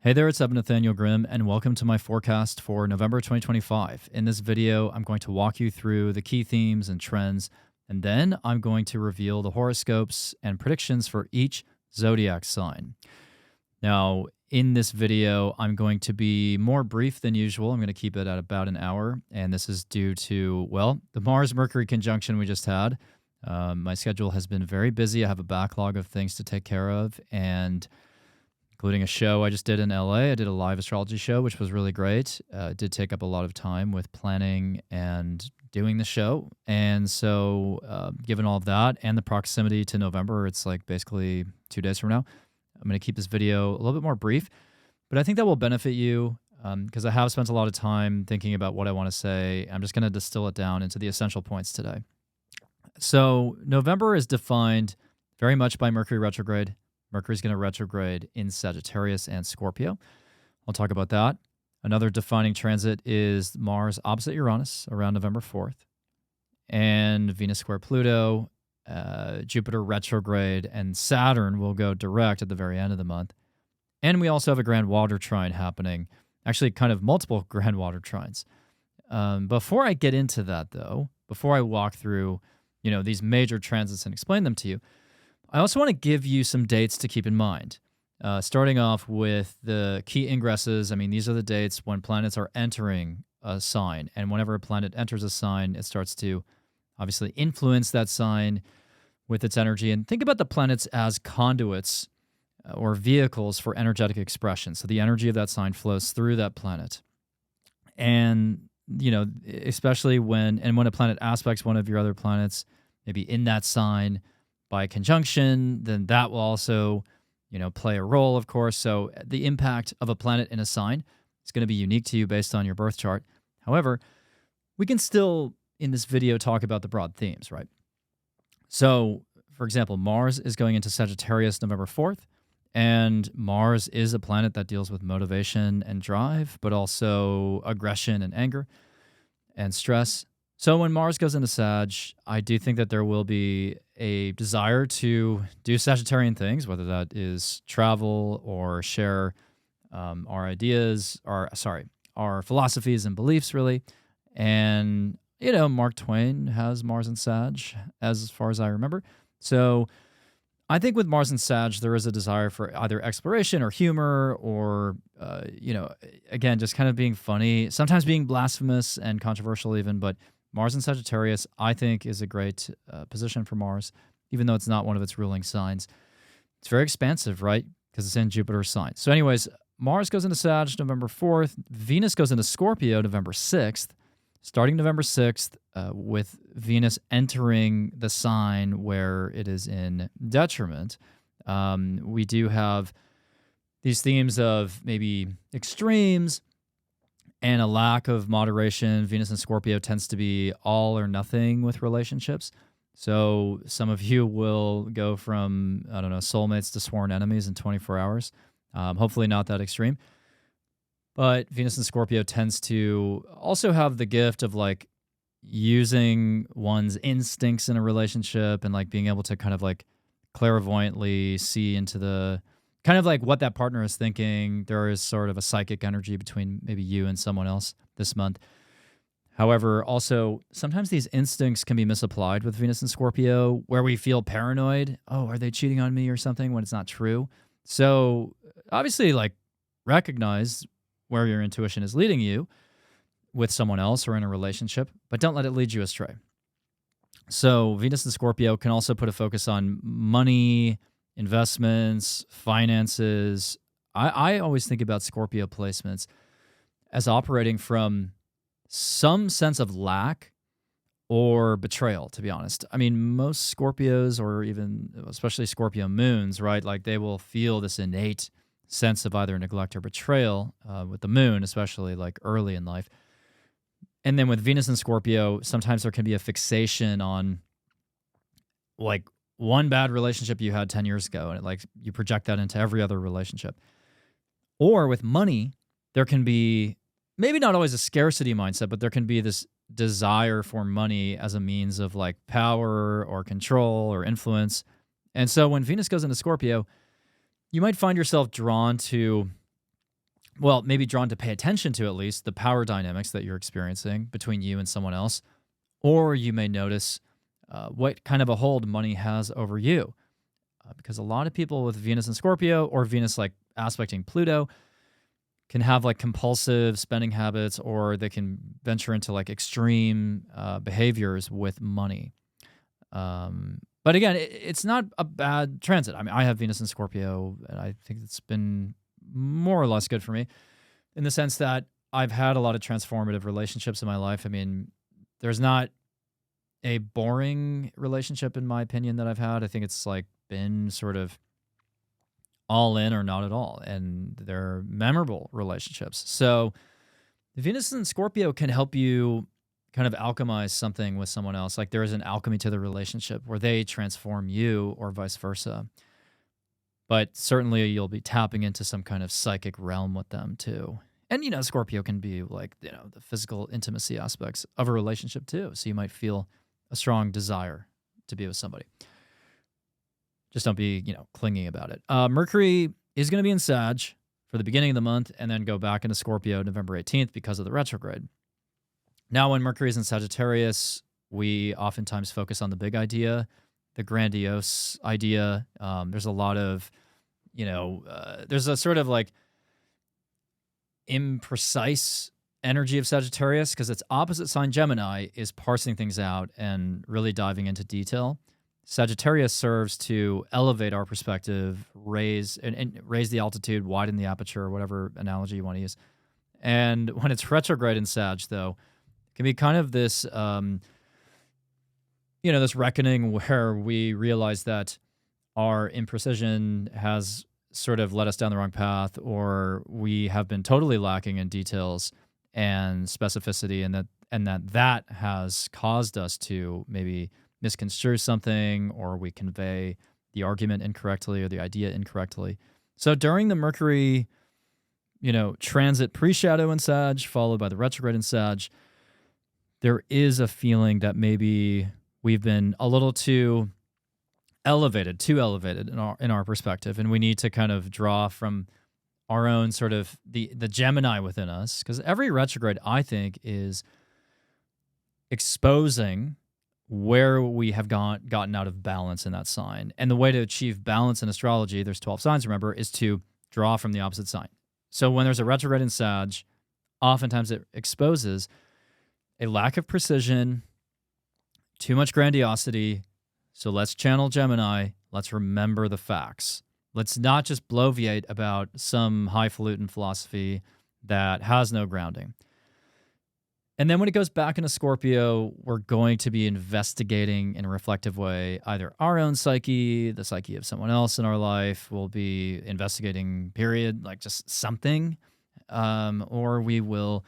Hey there, it's Evan Nathaniel Grimm, and welcome to my forecast for November 2025. In this video, I'm going to walk you through the key themes and trends, and then I'm going to reveal the horoscopes and predictions for each zodiac sign. Now, in this video, I'm going to be more brief than usual. I'm going to keep it at about an hour, and this is due to, well, the Mars-Mercury conjunction we just had. My schedule has been very busy. I have a backlog of things to take care of, and including a show I just did in LA. I did a live astrology show, which was really great. It did take up a lot of time with planning and doing the show. And so, given all of that and the proximity to November, it's like basically 2 days from now. I'm going to keep this video a little bit more brief, but I think that will benefit you because I have spent a lot of time thinking about what I want to say. I'm just going to distill it down into the essential points today. So, November is defined very much by Mercury retrograde. Mercury's going to retrograde in Sagittarius and Scorpio. I'll talk about that. Another defining transit is Mars opposite Uranus around November 4th, and Venus square Pluto, Jupiter retrograde, and Saturn will go direct at the very end of the month. And we also have a grand water trine happening, actually kind of multiple grand water trines. Before I get into that, though, before I walk through these major transits and explain them to you, I also want to give you some dates to keep in mind. Starting off with the key ingresses, these are the dates when planets are entering a sign. And whenever a planet enters a sign, it starts to obviously influence that sign with its energy. And think about the planets as conduits or vehicles for energetic expression. So the energy of that sign flows through that planet. And, especially when a planet aspects one of your other planets, maybe in that sign, by conjunction, then that will also, play a role, of course. So the impact of a planet in a sign is going to be unique to you based on your birth chart. However, we can still, in this video, talk about the broad themes, right? So, for example, Mars is going into Sagittarius November 4th, and Mars is a planet that deals with motivation and drive, but also aggression and anger and stress. So when Mars goes into Sag, I do think that there will be a desire to do Sagittarian things, whether that is travel or share our ideas, our philosophies and beliefs, really. And, Mark Twain has Mars and Sag, as far as I remember. So I think with Mars and Sag, there is a desire for either exploration or humor or, again, just kind of being funny, sometimes being blasphemous and controversial even, but Mars in Sagittarius, I think, is a great position for Mars, even though it's not one of its ruling signs. It's very expansive, right? Because it's in Jupiter's sign. So anyways, Mars goes into Sag November 4th. Venus goes into Scorpio November 6th. Starting November 6th, with Venus entering the sign where it is in detriment, we do have these themes of maybe extremes, and a lack of moderation. Venus and Scorpio tends to be all or nothing with relationships. So some of you will go from, soulmates to sworn enemies in 24 hours. Hopefully not that extreme. But Venus and Scorpio tends to also have the gift of using one's instincts in a relationship and being able to kind of clairvoyantly see into the kind of what that partner is thinking. There is sort of a psychic energy between maybe you and someone else this month. However, also, sometimes these instincts can be misapplied with Venus and Scorpio, where we feel paranoid. Oh, are they cheating on me or something, when it's not true? So obviously, recognize where your intuition is leading you with someone else or in a relationship, but don't let it lead you astray. So Venus and Scorpio can also put a focus on money, investments, finances. I always think about Scorpio placements as operating from some sense of lack or betrayal, to be honest. Most Scorpios, or even especially Scorpio moons, right? They will feel this innate sense of either neglect or betrayal with the moon, especially early in life. And then with Venus and Scorpio, sometimes there can be a fixation on one bad relationship you had 10 years ago, and you project that into every other relationship. Or with money, there can be maybe not always a scarcity mindset, but there can be this desire for money as a means of power or control or influence. And so when Venus goes into Scorpio, you might find yourself drawn to well, maybe drawn to pay attention to at least the power dynamics that you're experiencing between you and someone else. Or you may notice what kind of a hold money has over you. Because a lot of people with Venus in Scorpio or Venus like aspecting Pluto can have like compulsive spending habits, or they can venture into like extreme behaviors with money. But again, it's not a bad transit. I mean, I have Venus in Scorpio, and I think it's been more or less good for me in the sense that I've had a lot of transformative relationships in my life. I mean, there's not a boring relationship in my opinion that I've had. I think it's like been sort of all in or not at all, and they're memorable relationships. So Venus in Scorpio can help you kind of alchemize something with someone else. Like there is an alchemy to the relationship where they transform you or vice versa. But certainly you'll be tapping into some kind of psychic realm with them too. And, Scorpio can be like, the physical intimacy aspects of a relationship too. So you might feel a strong desire to be with somebody. Just don't be, clinging about it. Mercury is going to be in Sag for the beginning of the month and then go back into Scorpio November 18th because of the retrograde. Now, when Mercury is in Sagittarius, we oftentimes focus on the big idea, the grandiose idea. There's a lot of, there's a sort of like imprecise energy of Sagittarius because its opposite sign Gemini is parsing things out and really diving into detail. Sagittarius serves to elevate our perspective, raise the altitude, widen the aperture, whatever analogy you want to use. And when it's retrograde in Sag, though, it can be kind of this, this reckoning where we realize that our imprecision has sort of led us down the wrong path, or we have been totally lacking in details and specificity, and that has caused us to maybe misconstrue something, or we convey the argument incorrectly or the idea incorrectly. So during the Mercury, transit pre-shadow in Sag, followed by the retrograde in Sag, there is a feeling that maybe we've been a little too elevated in our perspective, and we need to kind of draw from our own sort of the Gemini within us, because every retrograde, I think, is exposing where we have gotten out of balance in that sign. And the way to achieve balance in astrology, there's 12 signs, remember, is to draw from the opposite sign. So when there's a retrograde in Sag, oftentimes it exposes a lack of precision, too much grandiosity. So let's channel Gemini. Let's remember the facts. Let's not just bloviate about some highfalutin philosophy that has no grounding. And then when it goes back into Scorpio, we're going to be investigating in a reflective way either our own psyche, the psyche of someone else in our life. We'll be investigating, period, like just something. Or we will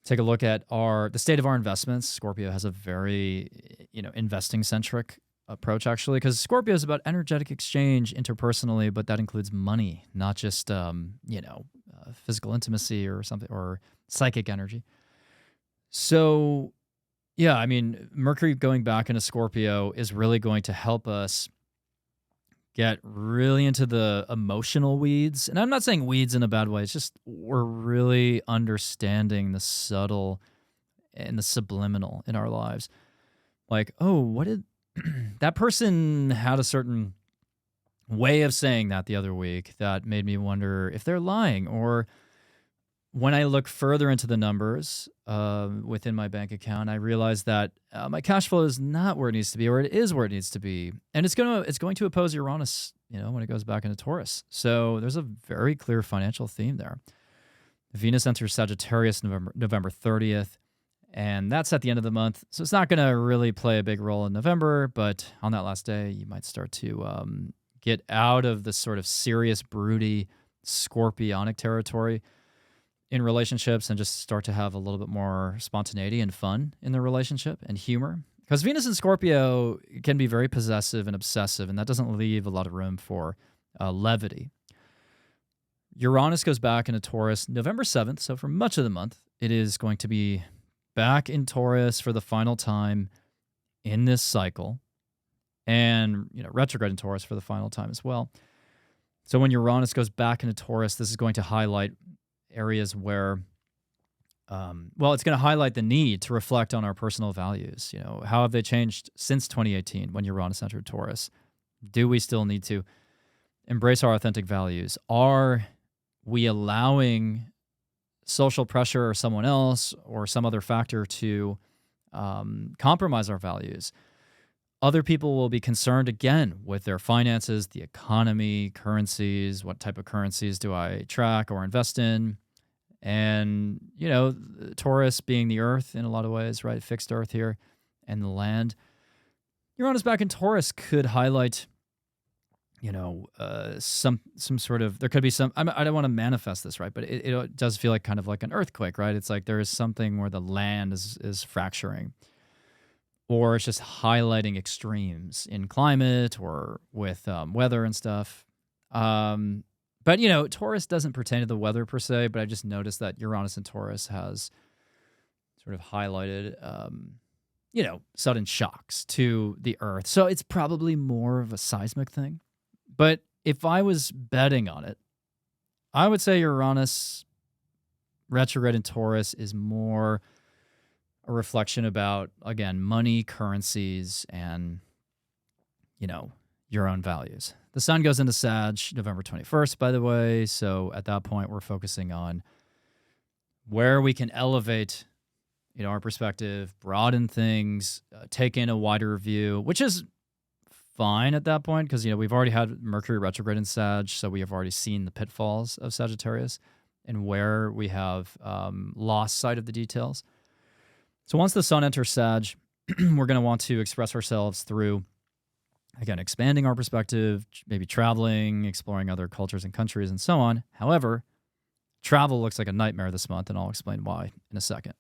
take a look at the state of our investments. Scorpio has a very, investing-centric approach, actually, because Scorpio is about energetic exchange interpersonally, but that includes money, not just, physical intimacy or something, or psychic energy. So, yeah, I mean, Mercury going back into Scorpio is really going to help us get really into the emotional weeds. And I'm not saying weeds in a bad way. It's just we're really understanding the subtle and the subliminal in our lives. Like, oh, what did that person had a certain way of saying that the other week that made me wonder if they're lying. Or when I look further into the numbers within my bank account, I realize that my cash flow is not where it needs to be, or it is where it needs to be, and it's going to oppose Uranus, when it goes back into Taurus. So there's a very clear financial theme there. Venus enters Sagittarius November 30th, and that's at the end of the month, so it's not going to really play a big role in November. But on that last day, you might start to get out of the sort of serious, broody, scorpionic territory in relationships and just start to have a little bit more spontaneity and fun in the relationship and humor. Because Venus in Scorpio can be very possessive and obsessive, and that doesn't leave a lot of room for levity. Uranus goes back into Taurus November 7th, so for much of the month, it is going to be back in Taurus for the final time in this cycle, and retrograde in Taurus for the final time as well. So when Uranus goes back into Taurus, this is going to highlight areas where, well, it's going to highlight the need to reflect on our personal values. You know, how have they changed since 2018 when Uranus entered Taurus? Do we still need to embrace our authentic values? Are we allowing social pressure or someone else or some other factor to compromise our values? Other people will be concerned again with their finances, the economy, currencies. What type of currencies do I track or invest in? And, you know, Taurus being the earth in a lot of ways, right? Fixed earth here and the land. Uranus back in Taurus could highlight, you know, some sort of, there could be some, I don't want to manifest this, right? But it does feel like kind of like an earthquake, right? It's like there is something where the land is fracturing, or it's just highlighting extremes in climate or with weather and stuff. But, you know, Taurus doesn't pertain to the weather per se, but I just noticed that Uranus and Taurus has sort of highlighted, you know, sudden shocks to the earth. So it's probably more of a seismic thing. But if I was betting on it, I would say Uranus retrograde in Taurus is more a reflection about, again, money, currencies, and, you know, your own values. The sun goes into Sag November 21st, by the way. So at that point, we're focusing on where we can elevate, you know, our perspective, broaden things, take in a wider view, which is fine at that point because, you know, we've already had Mercury retrograde in Sag, so we have already seen the pitfalls of Sagittarius and where we have lost sight of the details. So once the sun enters Sag, we're going to want to express ourselves through, again, expanding our perspective, maybe traveling, exploring other cultures and countries, and so on. However, travel looks like a nightmare this month, and I'll explain why in a second.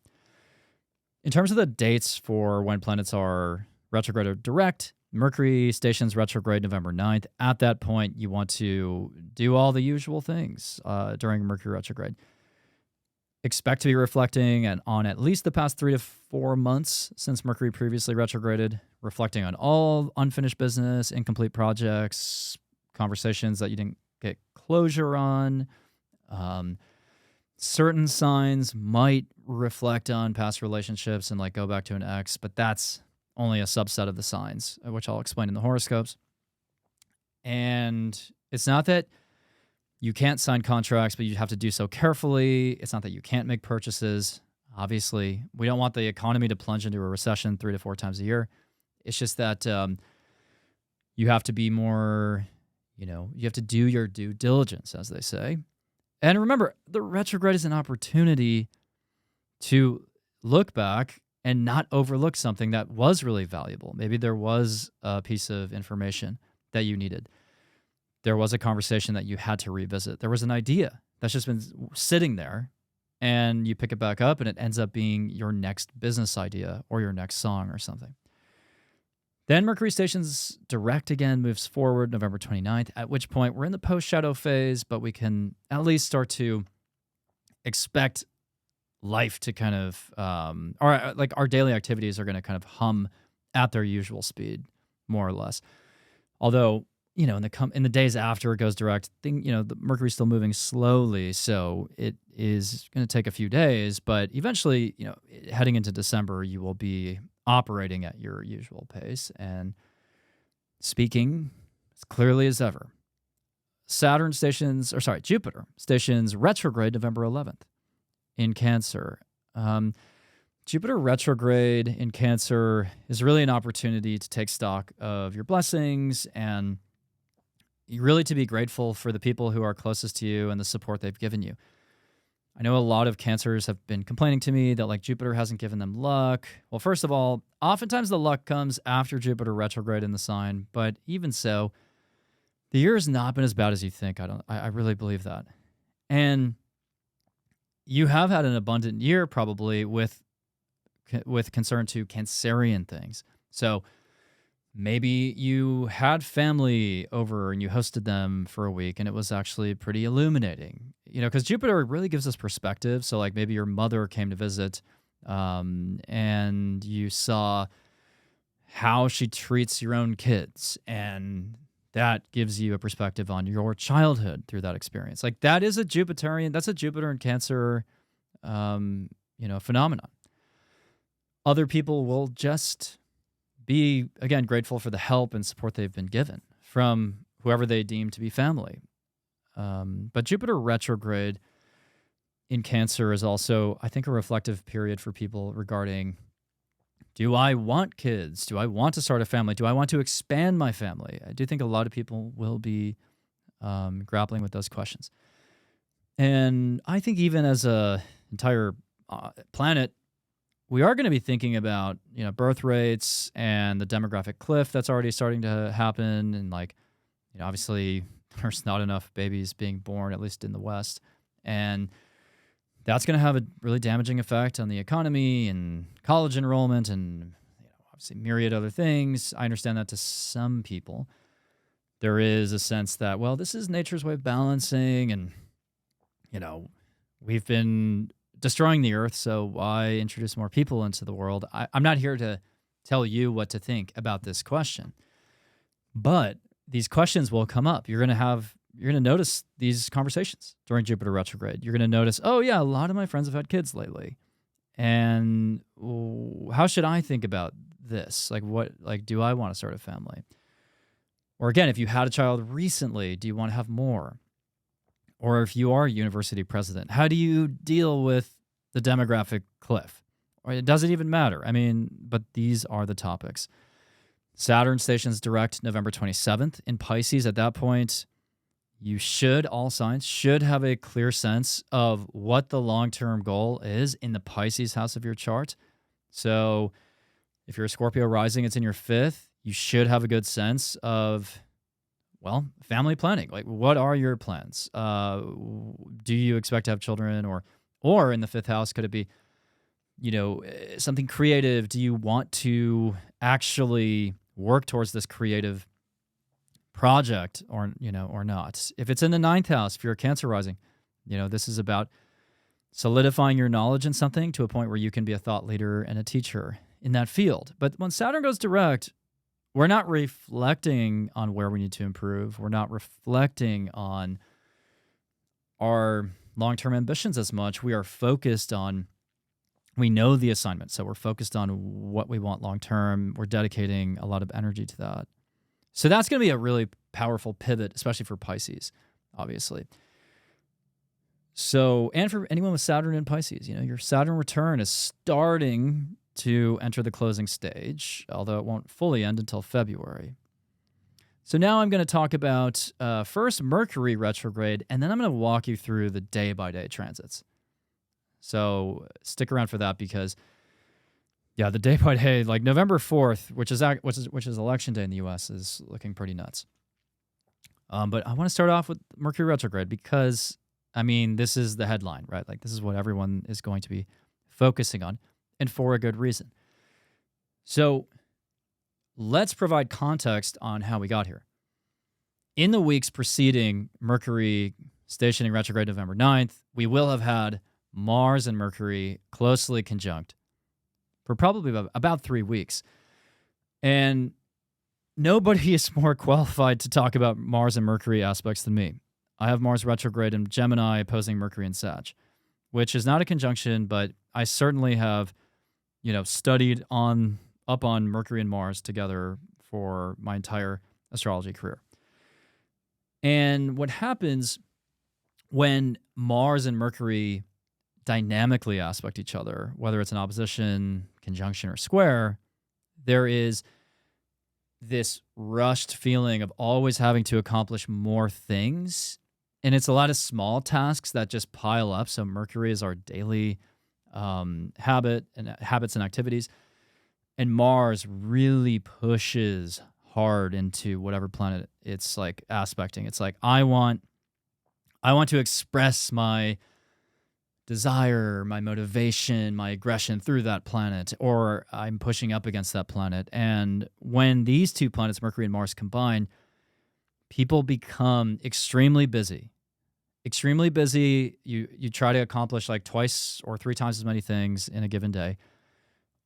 In terms of the dates for when planets are retrograde or direct, Mercury stations retrograde November 9th. At that point, you want to do all the usual things during Mercury retrograde. Expect to be reflecting on at least the past 3 to 4 months since Mercury previously retrograded, reflecting on all unfinished business, incomplete projects, conversations that you didn't get closure on. Certain signs might reflect on past relationships and like go back to an ex, but that's only a subset of the signs, which I'll explain in the horoscopes. And it's not that you can't sign contracts, but you have to do so carefully. It's not that you can't make purchases. Obviously, we don't want the economy to plunge into a recession 3 to 4 times a year. It's just that you have to be more, you know, you have to do your due diligence, as they say. And remember, the retrograde is an opportunity to look back and not overlook something that was really valuable. Maybe there was a piece of information that you needed. There was a conversation that you had to revisit. There was an idea that's just been sitting there, and you pick it back up, and it ends up being your next business idea or your next song or something. Then Mercury stations direct again, moves forward November 29th, at which point we're in the post-shadow phase, but we can at least start to expect life to kind of, or like our daily activities are going to kind of hum at their usual speed, more or less. Although, you know, in the days after it goes direct, the Mercury's still moving slowly, so it is going to take a few days. But eventually, you know, heading into December, you will be operating at your usual pace and speaking as clearly as ever. Jupiter stations retrograde November 11th in Cancer. Jupiter retrograde in Cancer is really an opportunity to take stock of your blessings and really to be grateful for the people who are closest to you and the support they've given you. I know a lot of Cancers have been complaining to me that like Jupiter hasn't given them luck. Well, first of all, oftentimes the luck comes after Jupiter retrograde in the sign, but even so, the year has not been as bad as you think. I really believe that. And you have had an abundant year probably with concern to Cancerian things. So maybe you had family over and you hosted them for a week and it was actually pretty illuminating. You know, because Jupiter really gives us perspective. So like maybe your mother came to visit and you saw how she treats your own kids and that gives you a perspective on your childhood through that experience. Like that is that's a Jupiter and Cancer, phenomenon. Other people will just be, again, grateful for the help and support they've been given from whoever they deem to be family. But Jupiter retrograde in Cancer is also, I think, a reflective period for people regarding, do I want kids? Do I want to start a family? Do I want to expand my family? I do think a lot of people will be grappling with those questions. And I think even as a entire planet, we are going to be thinking about, birth rates and the demographic cliff that's already starting to happen. And obviously there's not enough babies being born, at least in the West. And that's going to have a really damaging effect on the economy and college enrollment and obviously myriad other things. I understand that to some people. There is a sense that, well, this is nature's way of balancing and, we've been destroying the earth, so why introduce more people into the world? I'm not here to tell you what to think about this question, but these questions will come up. You're going to notice these conversations during Jupiter retrograde. You're going to notice, oh yeah, a lot of my friends have had kids lately. And how should I think about this? Do I want to start a family? Or again, if you had a child recently, do you want to have more? Or if you are a university president, how do you deal with the demographic cliff? Or it doesn't even matter. But these are the topics. Saturn stations direct November 27th in Pisces. At that point, all signs should have a clear sense of what the long-term goal is in the Pisces house of your chart. So if you're a Scorpio rising, it's in your 5th. You should have a good sense of, family planning. What are your plans? Do you expect to have children? Or in the 5th house, could it be, something creative? Do you want to actually work towards this creative project or not? If it's in the 9th house, if you're a Cancer rising, this is about solidifying your knowledge in something to a point where you can be a thought leader and a teacher in that field. But when Saturn goes direct, we're not reflecting on where we need to improve. We're not reflecting on our long-term ambitions as much. We are focused on, we know the assignment, so we're focused on what we want long-term. We're dedicating a lot of energy to that. So that's going to be a really powerful pivot, especially for Pisces, obviously. So, and for anyone with Saturn in Pisces, your Saturn return is starting to enter the closing stage, although it won't fully end until February. So now I'm going to talk about first Mercury retrograde, and then I'm going to walk you through the day-by-day transits. So stick around for that because, the day-by-day, November 4th, which is election day in the U.S., is looking pretty nuts. But I want to start off with Mercury retrograde because, this is the headline, right? This is what everyone is going to be focusing on, and for a good reason. So let's provide context on how we got here. In the weeks preceding Mercury stationing retrograde November 9th, we will have had Mars and Mercury closely conjunct for probably about 3 weeks. And nobody is more qualified to talk about Mars and Mercury aspects than me. I have Mars retrograde in Gemini opposing Mercury in Sag, which is not a conjunction, but I certainly have, studied up on Mercury and Mars together for my entire astrology career. And what happens when Mars and Mercury dynamically aspect each other, whether it's an opposition, conjunction, or square, there is this rushed feeling of always having to accomplish more things. And it's a lot of small tasks that just pile up. So Mercury is our daily habits and activities. And Mars really pushes hard into whatever planet it's aspecting. It's I want to express my desire, my motivation, my aggression through that planet, or I'm pushing up against that planet. And when these two planets, Mercury and Mars, combine, people become extremely busy. Extremely busy. You try to accomplish 2 or 3 times as many things in a given day.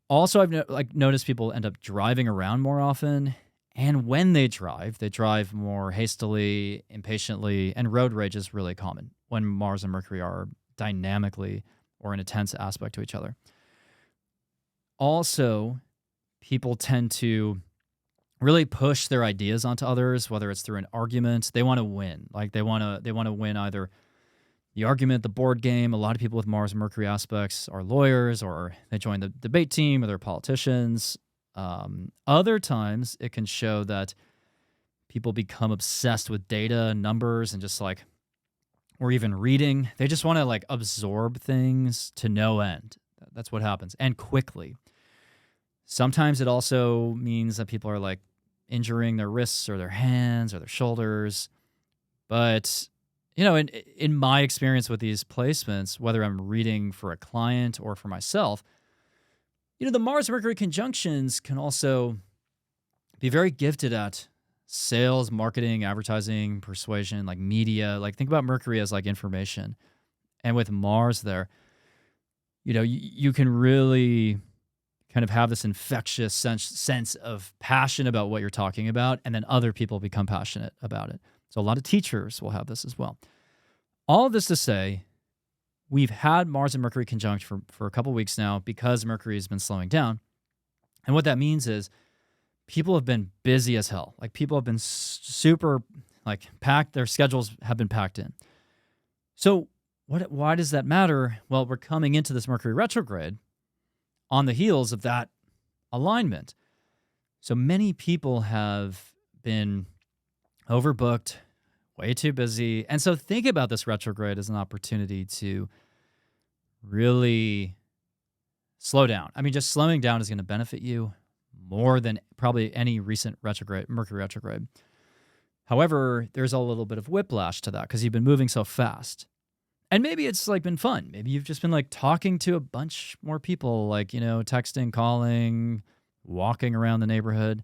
Also, I've noticed people end up driving around more often, And when they drive more hastily, impatiently, and road rage is really common when Mars and Mercury are dynamically or in a tense aspect to each other. Also, people tend to really push their ideas onto others, whether it's through an argument. They want to win. Like they want to win either the argument, the board game. A lot of people with Mars and Mercury aspects are lawyers, or they join the debate team, or they're politicians. Other times it can show that people become obsessed with data, numbers, and just like, or even reading. They just want to like absorb things to no end. That's what happens, and quickly. Sometimes it also means that people are like injuring their wrists or their hands or their shoulders. But, you know, in my experience with these placements, whether I'm reading for a client or for myself, you know, the Mars-Mercury conjunctions can also be very gifted at sales, marketing, advertising, persuasion, like media. Like think about Mercury as like information. And with Mars there, you know, you can really kind of have this infectious sense of passion about what you're talking about, and then other people become passionate about it. So a lot of teachers will have this as well. All of this to say, we've had Mars and Mercury conjunct for a couple weeks now because Mercury has been slowing down. And what that means is people have been busy as hell. Like people have been super like packed. Their schedules have been packed in. So why does that matter? Well, we're coming into this Mercury retrograde on the heels of that alignment. So many people have been overbooked, way too busy. And so think about this retrograde as an opportunity to really slow down. I mean, just slowing down is going to benefit you more than probably any recent Mercury retrograde. However, there's a little bit of whiplash to that because you've been moving so fast. And maybe it's like been fun. Maybe you've just been like talking to a bunch more people, like, you know, texting, calling, walking around the neighborhood.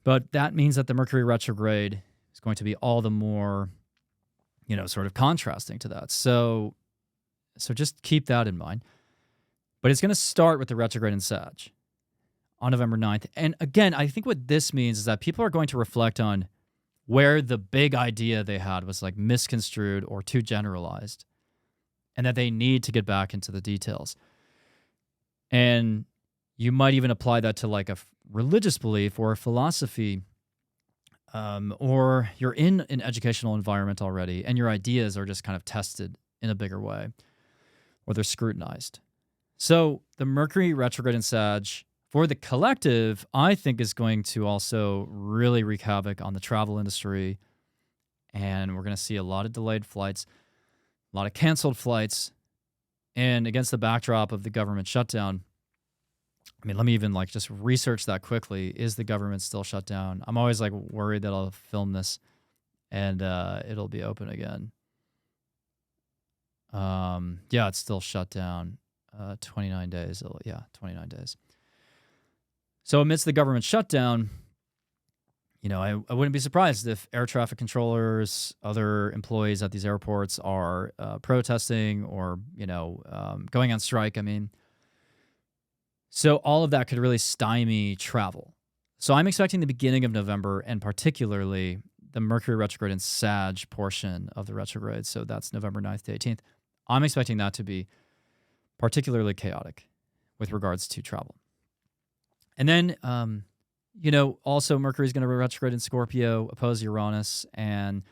But that means that the Mercury retrograde is going to be all the more, you know, sort of contrasting to that. So just keep that in mind. But it's going to start with the retrograde in Sag on November 9th. And again, I think what this means is that people are going to reflect on where the big idea they had was like misconstrued or too generalized, and that they need to get back into the details. And you might even apply that to like a religious belief or a philosophy, or you're in an educational environment already and your ideas are just kind of tested in a bigger way, or they're scrutinized. So the Mercury retrograde in Sag for the collective, I think, is going to also really wreak havoc on the travel industry. And we're going to see a lot of delayed flights, a lot of canceled flights. And against the backdrop of the government shutdown, I mean, let me even like just research that quickly. Is the government still shut down? I'm always like worried that I'll film this and it'll be open again. Yeah, it's still shut down. 29 days. 29 days. So amidst the government shutdown, you know, I wouldn't be surprised if air traffic controllers, other employees at these airports are protesting or, you know, going on strike. I mean, so all of that could really stymie travel. So I'm expecting the beginning of November, and particularly the Mercury retrograde and Sag portion of the retrograde. So that's November 9th to 18th. I'm expecting that to be particularly chaotic with regards to travel. And then, you know, also Mercury is going to retrograde in Scorpio, oppose Uranus, and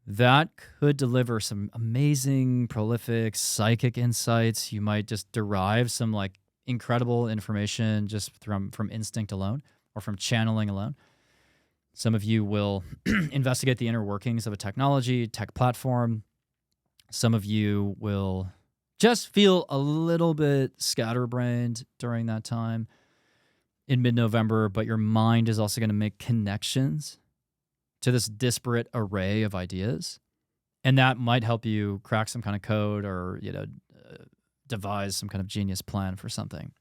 that could deliver some amazing, prolific, psychic insights. You might just derive some like incredible information just from instinct alone or from channeling alone. Some of you will investigate the inner workings of a tech platform. Some of you will just feel a little bit scatterbrained during that time in mid-November, but your mind is also going to make connections to this disparate array of ideas. And that might help you crack some kind of code or, you know, devise some kind of genius plan for something.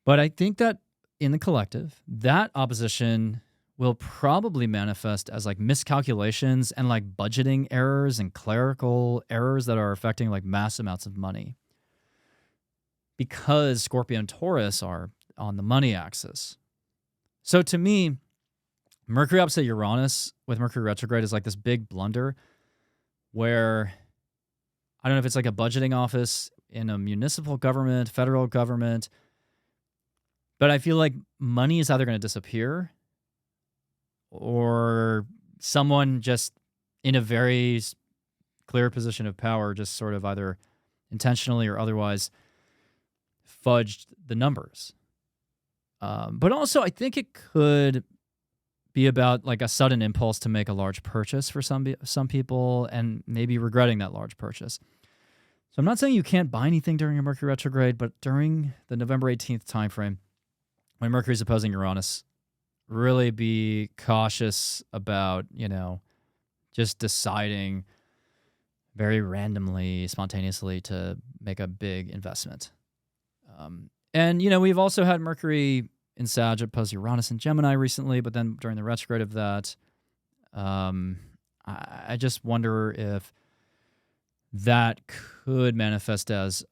But I think that in the collective, that opposition will probably manifest as like miscalculations and like budgeting errors and clerical errors that are affecting like mass amounts of money. Because Scorpio and Taurus are on the money axis. So to me, Mercury opposite Uranus with Mercury retrograde is like this big blunder where I don't know if it's like a budgeting office in a municipal government, federal government, but I feel like money is either going to disappear or someone just in a very clear position of power just sort of either intentionally or otherwise fudged the numbers. But also I think it could be about like a sudden impulse to make a large purchase for some people and maybe regretting that large purchase. So I'm not saying you can't buy anything during a Mercury retrograde, but during the November 18th timeframe, when Mercury is opposing Uranus, really be cautious about, just deciding very randomly, spontaneously to make a big investment. And we've also had Mercury in Sag opposed Uranus and Gemini recently, but then during the retrograde of that, I just wonder if that could manifest as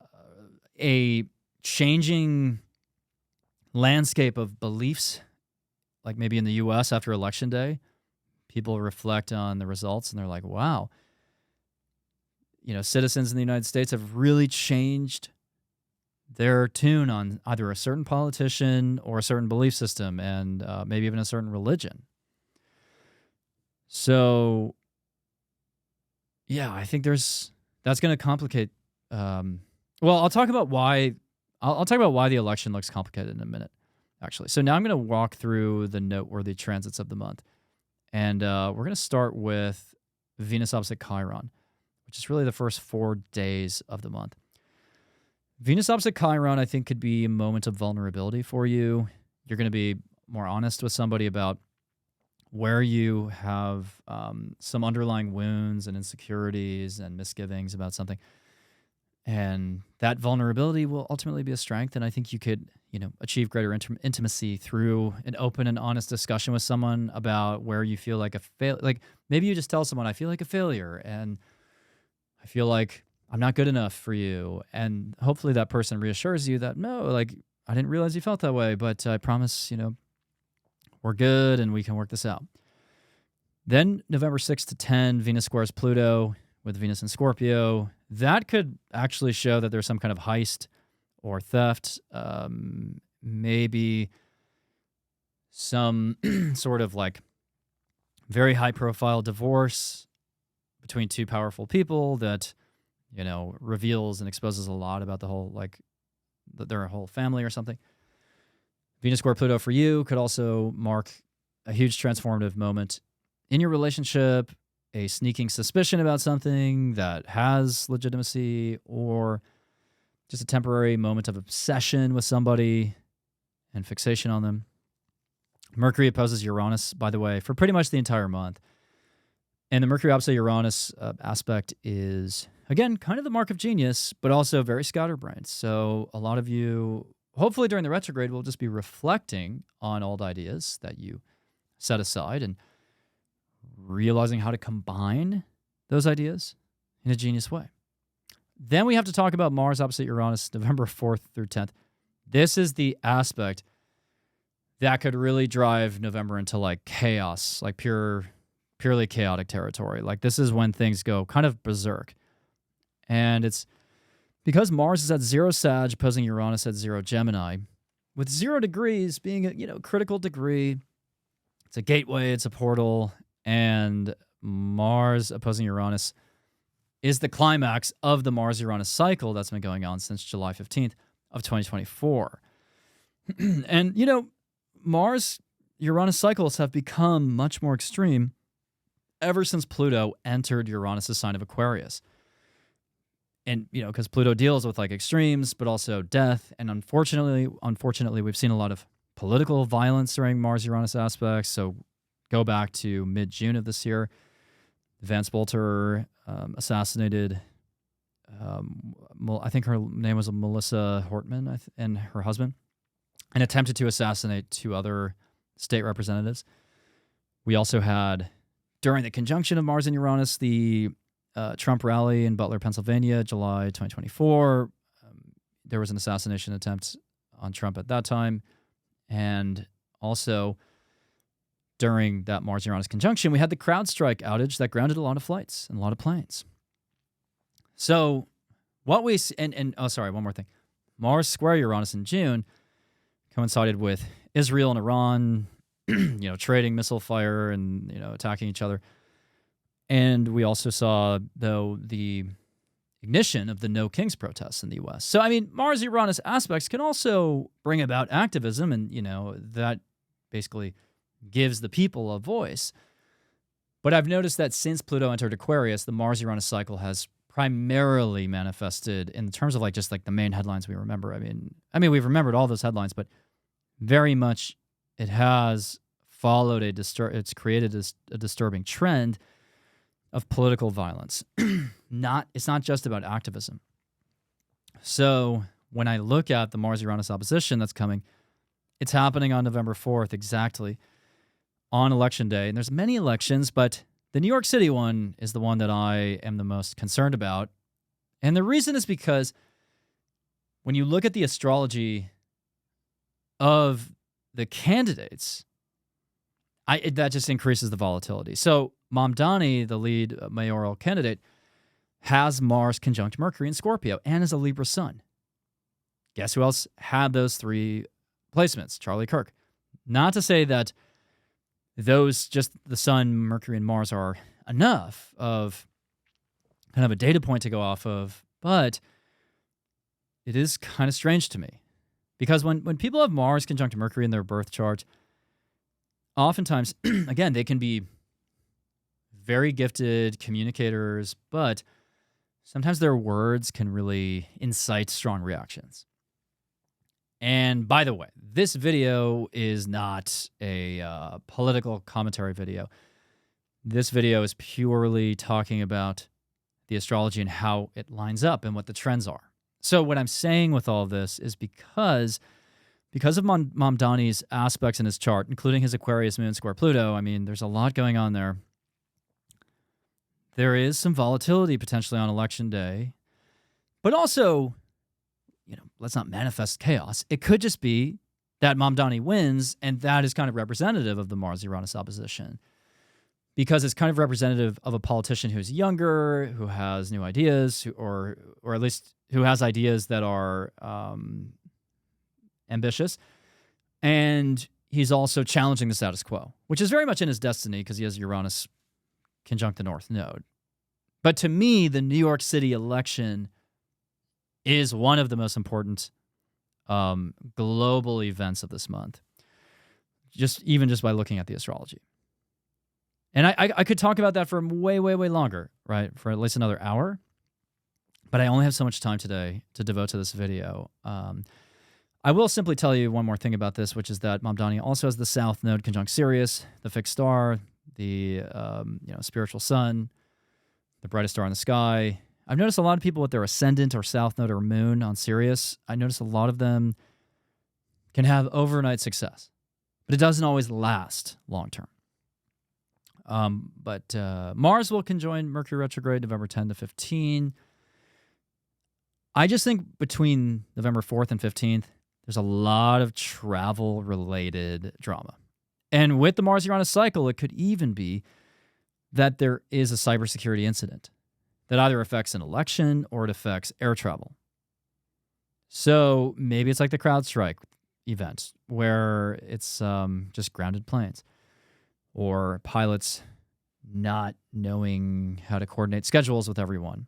a changing landscape of beliefs, like maybe in the U.S. after Election Day. People reflect on the results and they're like, wow, citizens in the United States have really changed their tune on either a certain politician or a certain belief system and maybe even a certain religion. So, yeah, I think that's going to complicate. Well, I'll talk about why. I'll talk about why the election looks complicated in a minute, actually. So now I'm going to walk through the noteworthy transits of the month, and we're going to start with Venus opposite Chiron, which is really the first 4 days of the month. Venus opposite Chiron, I think, could be a moment of vulnerability for you. You're going to be more honest with somebody about where you have some underlying wounds and insecurities and misgivings about something. And that vulnerability will ultimately be a strength. And I think you could, achieve greater intimacy through an open and honest discussion with someone about where you feel like like maybe you just tell someone, I feel like a failure and I feel like I'm not good enough for you. And hopefully that person reassures you that, no, like, I didn't realize you felt that way, but I promise, we're good and we can work this out. Then November 6 to 10, Venus squares Pluto with Venus in Scorpio. That could actually show that there's some kind of heist or theft, maybe some sort of like very high profile divorce between two powerful people that reveals and exposes a lot about the whole, like, their whole family or something. Venus square Pluto for you could also mark a huge transformative moment in your relationship, a sneaking suspicion about something that has legitimacy, or just a temporary moment of obsession with somebody and fixation on them. Mercury opposes Uranus, by the way, for pretty much the entire month. And the Mercury opposite Uranus aspect is, again, kind of the mark of genius, but also very scatterbrained. So a lot of you, hopefully during the retrograde, will just be reflecting on old ideas that you set aside and realizing how to combine those ideas in a genius way. Then we have to talk about Mars opposite Uranus, November 4th through 10th. This is the aspect that could really drive November into like chaos, like purely chaotic territory. Like, this is when things go kind of berserk. And it's because Mars is at 0 Sag, opposing Uranus at 0 Gemini, with 0 degrees being a critical degree. It's a gateway, it's a portal, and Mars opposing Uranus is the climax of the Mars-Uranus cycle that's been going on since July 15th of 2024. And, Mars-Uranus cycles have become much more extreme ever since Pluto entered Uranus' sign of Aquarius. And, because Pluto deals with like extremes, but also death. And unfortunately, we've seen a lot of political violence during Mars-Uranus aspects. So go back to mid-June of this year. Vance Bolter assassinated, I think her name was Melissa Hortman, and her husband, and attempted to assassinate 2 other state representatives. We also had, during the conjunction of Mars and Uranus, the Trump rally in Butler, Pennsylvania, July 2024. There was an assassination attempt on Trump at that time. And Also, during that Mars-Uranus conjunction, we had the CrowdStrike outage that grounded a lot of flights and a lot of planes. So what we one more thing. Mars square Uranus in June coincided with Israel and Iran, trading missile fire and, attacking each other. And we also saw, though, the ignition of the No Kings protests in the U.S. So, Mars-Uranus aspects can also bring about activism, and, that basically gives the people a voice. But I've noticed that since Pluto entered Aquarius, the Mars-Uranus cycle has primarily manifested in terms of just the main headlines we remember. We've remembered all those headlines, but very much it has followed it's created a disturbing trend of political violence. It's not just about activism. So when I look at the Mars-Uranus opposition that's coming, it's happening on November 4th exactly on Election Day. And there's many elections, but the New York City one is the one that I am the most concerned about. And the reason is because when you look at the astrology of the candidates, that just increases the volatility. So Mamdani, the lead mayoral candidate, has Mars conjunct Mercury in Scorpio and is a Libra sun. Guess who else had those three placements? Charlie Kirk. Not to say that those, just the Sun, Mercury, and Mars, are enough of kind of a data point to go off of, but it is kind of strange to me. Because when people have Mars conjunct Mercury in their birth chart, oftentimes, again, they can be very gifted communicators, but sometimes their words can really incite strong reactions. And by the way, this video is not a political commentary video. This video is purely talking about the astrology and how it lines up and what the trends are. So what I'm saying with all this is because of Mamdani's aspects in his chart, including his Aquarius moon square Pluto, there's a lot going on there. There is some volatility potentially on Election Day, but also, let's not manifest chaos. It could just be that Mamdani wins, and that is kind of representative of the Mars-Uranus opposition, because it's kind of representative of a politician who's younger, who has new ideas, or at least who has ideas that are ambitious, and he's also challenging the status quo, which is very much in his destiny because he has Uranus conjunct the North Node. But to me, the New York City election is one of the most important global events of this month, just by looking at the astrology. And I could talk about that for way, way, way longer, right? For at least another hour. But I only have so much time today to devote to this video. I will simply tell you one more thing about this, which is that Mamdani also has the South Node conjunct Sirius, the fixed star, the spiritual sun, the brightest star in the sky. I've noticed a lot of people with their ascendant or South Node or moon on Sirius. I notice a lot of them can have overnight success, but it doesn't always last long term. But Mars will conjoin Mercury Retrograde November 10 to 15. I just think between November 4th and 15th, there's a lot of travel-related drama. And with the Mars-Uranus cycle, it could even be that there is a cybersecurity incident that either affects an election or it affects air travel. So maybe it's like the CrowdStrike event where it's just grounded planes or pilots not knowing how to coordinate schedules with everyone.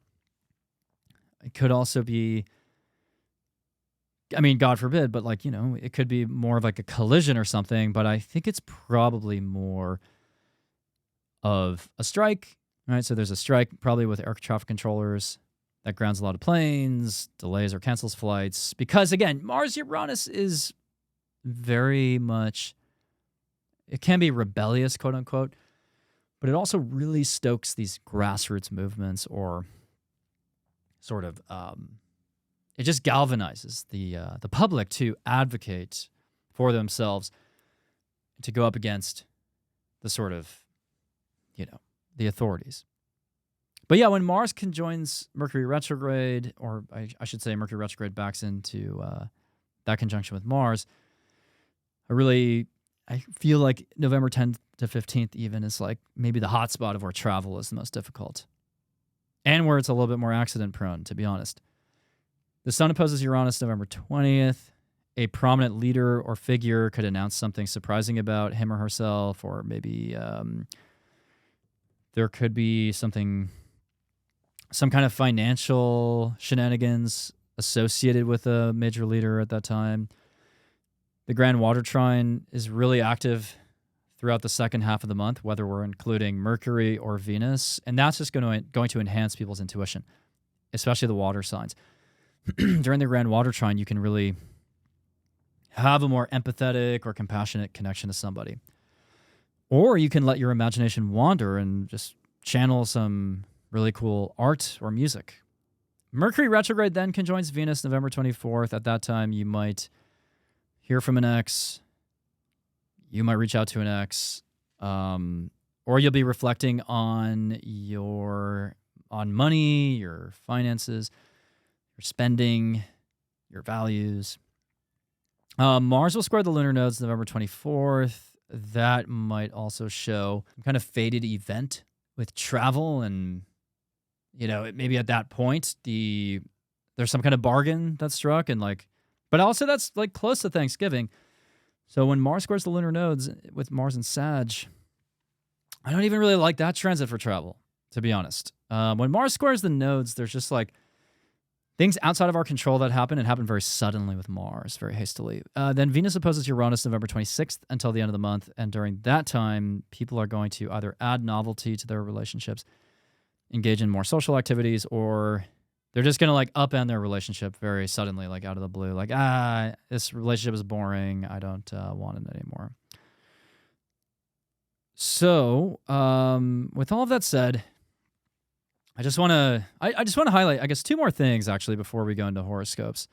It could also be, God forbid, but it could be more of like a collision or something, but I think it's probably more of a strike, right? So there's a strike probably with air traffic controllers that grounds a lot of planes, delays or cancels flights, because again, Mars-Uranus is very much, it can be rebellious, quote unquote, but it also really stokes these grassroots movements or sort of, it just galvanizes the public to advocate for themselves, to go up against the sort of, the authorities. But yeah, when Mars conjoins Mercury retrograde, or I should say Mercury retrograde backs into that conjunction with Mars, I really I feel like November 10th to 15th even is like maybe the hot spot of where travel is the most difficult and where it's a little bit more accident prone, to be honest. The sun opposes Uranus November 20th. A prominent leader or figure could announce something surprising about him or herself, or maybe there could be some kind of financial shenanigans associated with a major leader at that time. The Grand Water Trine is really active throughout the second half of the month, whether we're including Mercury or Venus, and that's just going to enhance people's intuition, especially the water signs. During the Grand Water Trine, you can really have a more empathetic or compassionate connection to somebody. Or you can let your imagination wander and just channel some really cool art or music. Mercury retrograde then conjoins Venus November 24th. At that time, you might hear from an ex. You might reach out to an ex. Or you'll be reflecting on money, your finances, your spending, your values. Mars will square the lunar nodes November 24th. That might also show some kind of fated event with travel, and maybe at that point there's some kind of bargain that's struck, and but also that's like close to Thanksgiving. So when Mars squares the lunar nodes with Mars and Sag, I don't even really like that transit for travel, to be honest. When Mars squares the nodes, there's just like things outside of our control that happen, and happen very suddenly with Mars, very hastily. Then Venus opposes Uranus November 26th until the end of the month. And during that time, people are going to either add novelty to their relationships, engage in more social activities, or they're just going to upend their relationship very suddenly, out of the blue. This relationship is boring. I don't want it anymore. So with all of that said, I just want to highlight, I guess, two more things actually before we go into horoscopes.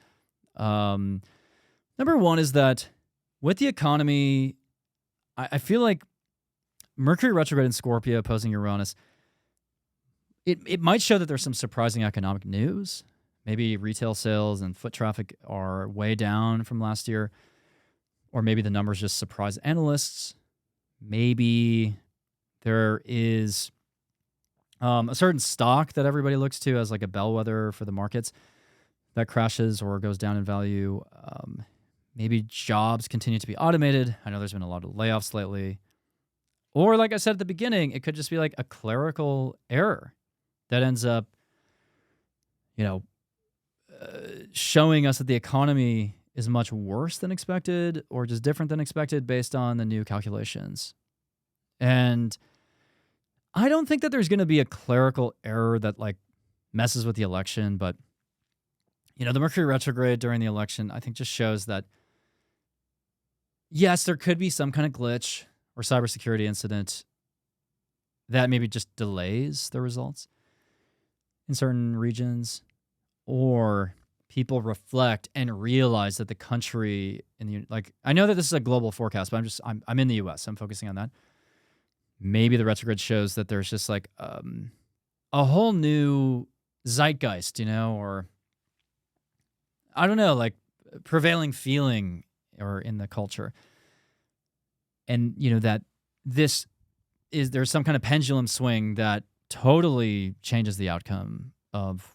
Number one is that with the economy, I feel like Mercury retrograde in Scorpio opposing Uranus, it might show that there's some surprising economic news. Maybe retail sales and foot traffic are way down from last year, or maybe the numbers just surprise analysts. Maybe there is a certain stock that everybody looks to as like a bellwether for the markets that crashes or goes down in value. Maybe jobs continue to be automated. I know there's been a lot of layoffs lately. Or like I said at the beginning, it could just be like a clerical error that ends up, showing us that the economy is much worse than expected or just different than expected based on the new calculations. And I don't think that there's going to be a clerical error that messes with the election, but the Mercury retrograde during the election, I think just shows that yes, there could be some kind of glitch or cybersecurity incident that maybe just delays the results in certain regions, or people reflect and realize that the country I know that this is a global forecast, but I'm in the US, so I'm focusing on that. Maybe the retrograde shows that there's just a whole new zeitgeist, or I don't know, prevailing feeling or in the culture. And, that there's some kind of pendulum swing that totally changes the outcome of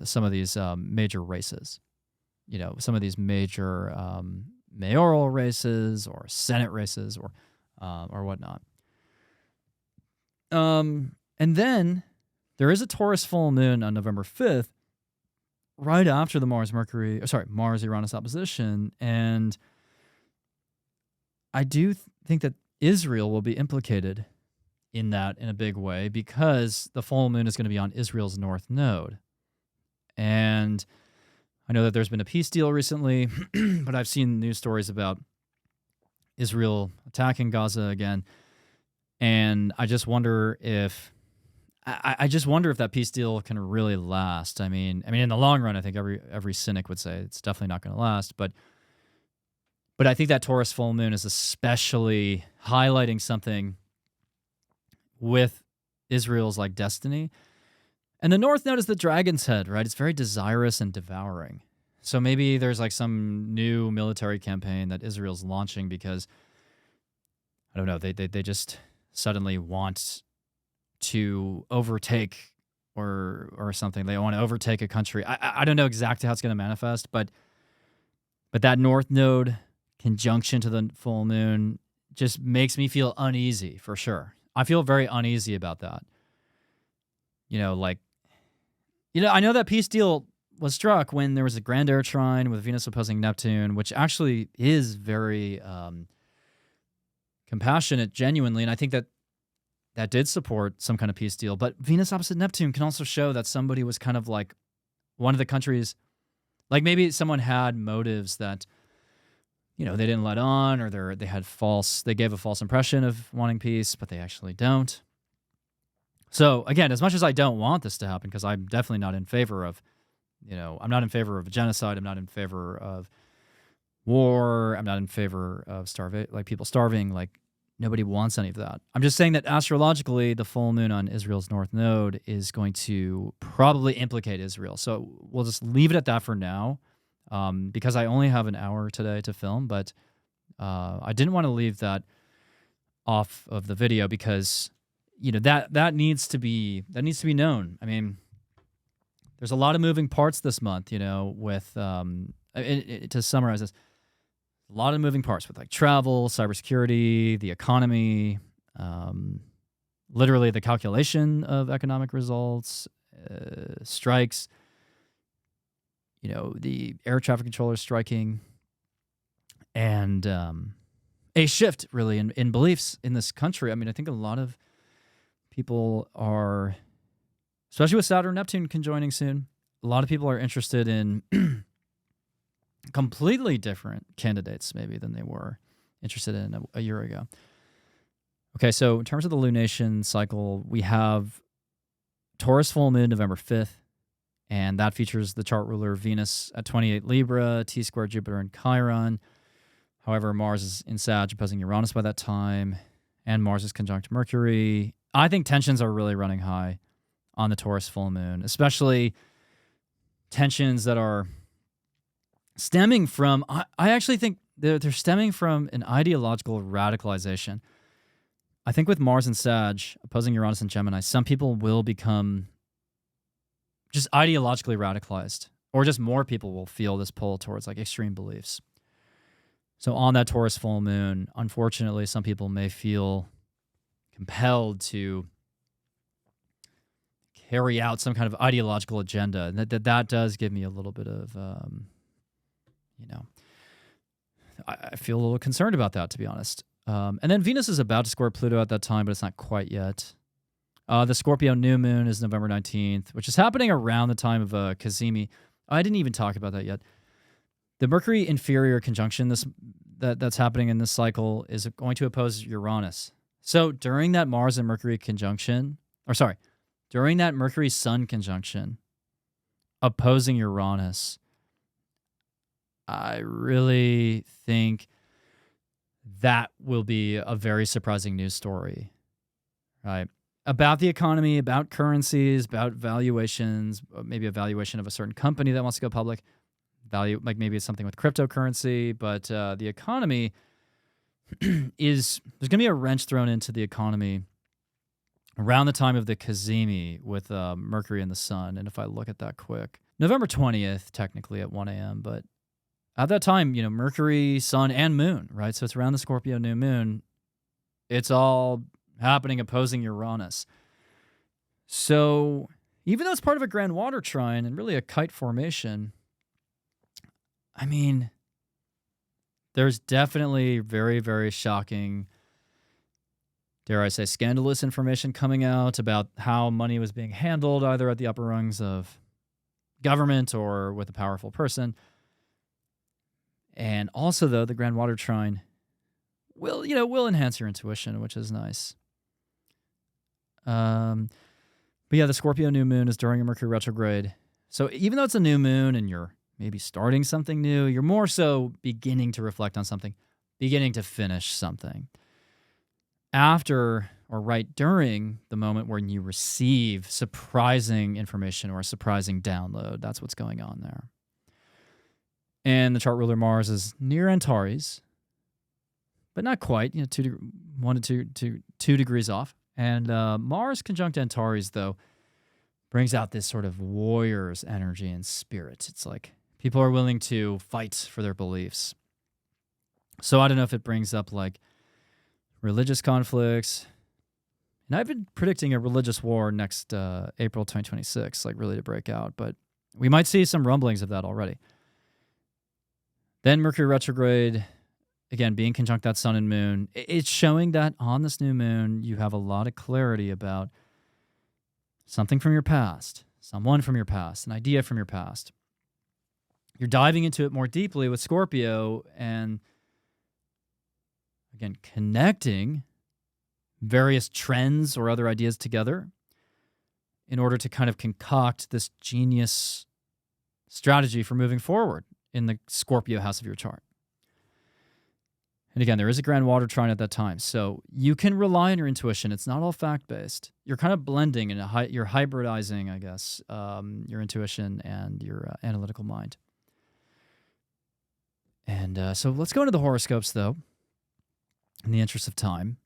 some of these major races, some of these major mayoral races or Senate races or whatnot. And then there is a Taurus full moon on November 5th, right after the Mars-Uranus opposition. And I do think that Israel will be implicated in that in a big way, because the full moon is going to be on Israel's north node. And I know that there's been a peace deal recently, but I've seen news stories about Israel attacking Gaza again. And I just wonder if that peace deal can really last. I mean, in the long run, I think every cynic would say it's definitely not going to last. But I think that Taurus full moon is especially highlighting something with Israel's destiny. And the north node is the dragon's head, right? It's very desirous and devouring. So maybe there's some new military campaign that Israel's launching because I don't know, they just suddenly want to overtake or something. They want to overtake a country. I don't know exactly how it's going to manifest, but that North Node conjunction to the full moon just makes me feel uneasy for sure. I feel very uneasy about that. I know that peace deal was struck when there was a grand air trine with Venus opposing Neptune, which actually is very compassionate, genuinely, and I think that did support some kind of peace deal. But Venus opposite Neptune can also show that somebody was kind of like one of the countries, like maybe someone had motives that, they didn't let on, or they gave a false impression of wanting peace, but they actually don't. So again, as much as I don't want this to happen, because I'm definitely not in favor of, I'm not in favor of genocide. I'm not in favor of war. I'm not in favor of people starving. Like, nobody wants any of that. I'm just saying that astrologically, the full moon on Israel's North Node is going to probably implicate Israel. So we'll just leave it at that for now, because I only have an hour today to film. But I didn't want to leave that off of the video because that needs to be known. I mean, there's a lot of moving parts this month. With to summarize this. A lot of moving parts with like travel, cybersecurity, the economy, literally the calculation of economic results, strikes, the air traffic controllers striking, and a shift really in beliefs in this country. I mean, I think a lot of people are, especially with Saturn and Neptune conjoining soon, a lot of people are interested in completely different candidates maybe than they were interested in a year ago. Okay, so in terms of the lunation cycle, we have Taurus full moon November 5th, and that features the chart ruler Venus at 28 Libra, T-square Jupiter in Chiron. However, Mars is in Sag opposing Uranus by that time, and Mars is conjunct Mercury. I think tensions are really running high on the Taurus full moon, especially tensions that are stemming from, I actually think they're stemming from an ideological radicalization. I think with Mars and Sag opposing Uranus and Gemini, some people will become just ideologically radicalized, or just more people will feel this pull towards like extreme beliefs. So on that Taurus full moon, unfortunately, some people may feel compelled to carry out some kind of ideological agenda, and that does give me a little bit of I feel a little concerned about that, to be honest. And then Venus is about to square Pluto at that time, but it's not quite yet. The Scorpio new moon is November 19th, which is happening around the time of Kazemi. I didn't even talk about that yet. The Mercury inferior conjunction that's happening in this cycle is going to oppose Uranus. So during that Mars and Mercury conjunction, during that Mercury-Sun conjunction opposing Uranus, I really think that will be a very surprising news story, right? About the economy, about currencies, about valuations, maybe a valuation of a certain company that wants to go public, like maybe it's something with cryptocurrency, but the economy there's going to be a wrench thrown into the economy around the time of the Kazemi with Mercury and the Sun. And if I look at that quick, November 20th, technically at 1 a.m., but at that time, Mercury, Sun, and Moon, right? So it's around the Scorpio new moon. It's all happening opposing Uranus. So even though it's part of a grand water trine and really a kite formation, I mean, there's definitely very, very shocking, dare I say, scandalous information coming out about how money was being handled either at the upper rungs of government or with a powerful person. And also, though, the grand water trine will enhance your intuition, which is nice. But yeah, the Scorpio new moon is during a Mercury retrograde. So even though it's a new moon and you're maybe starting something new, you're more so beginning to reflect on something, beginning to finish something. After or right during the moment when you receive surprising information or a surprising download, that's what's going on there. And the chart ruler Mars is near Antares, but not quite. 1 to 2 degrees off. And Mars conjunct Antares, though, brings out this sort of warrior's energy and spirit. It's like people are willing to fight for their beliefs. So I don't know if it brings up like religious conflicts. And I've been predicting a religious war next April 2026, like really to break out. But we might see some rumblings of that already. Then Mercury retrograde, again, being conjunct that sun and moon. It's showing that on this new moon, you have a lot of clarity about something from your past, someone from your past, an idea from your past. You're diving into it more deeply with Scorpio and, again, connecting various trends or other ideas together in order to kind of concoct this genius strategy for moving forward in the Scorpio house of your chart. And again, there is a grand water trine at that time. So you can rely on your intuition. It's not all fact-based. You're kind of blending and you're hybridizing, I guess, your intuition and your analytical mind. And so let's go into the horoscopes, though, in the interest of time.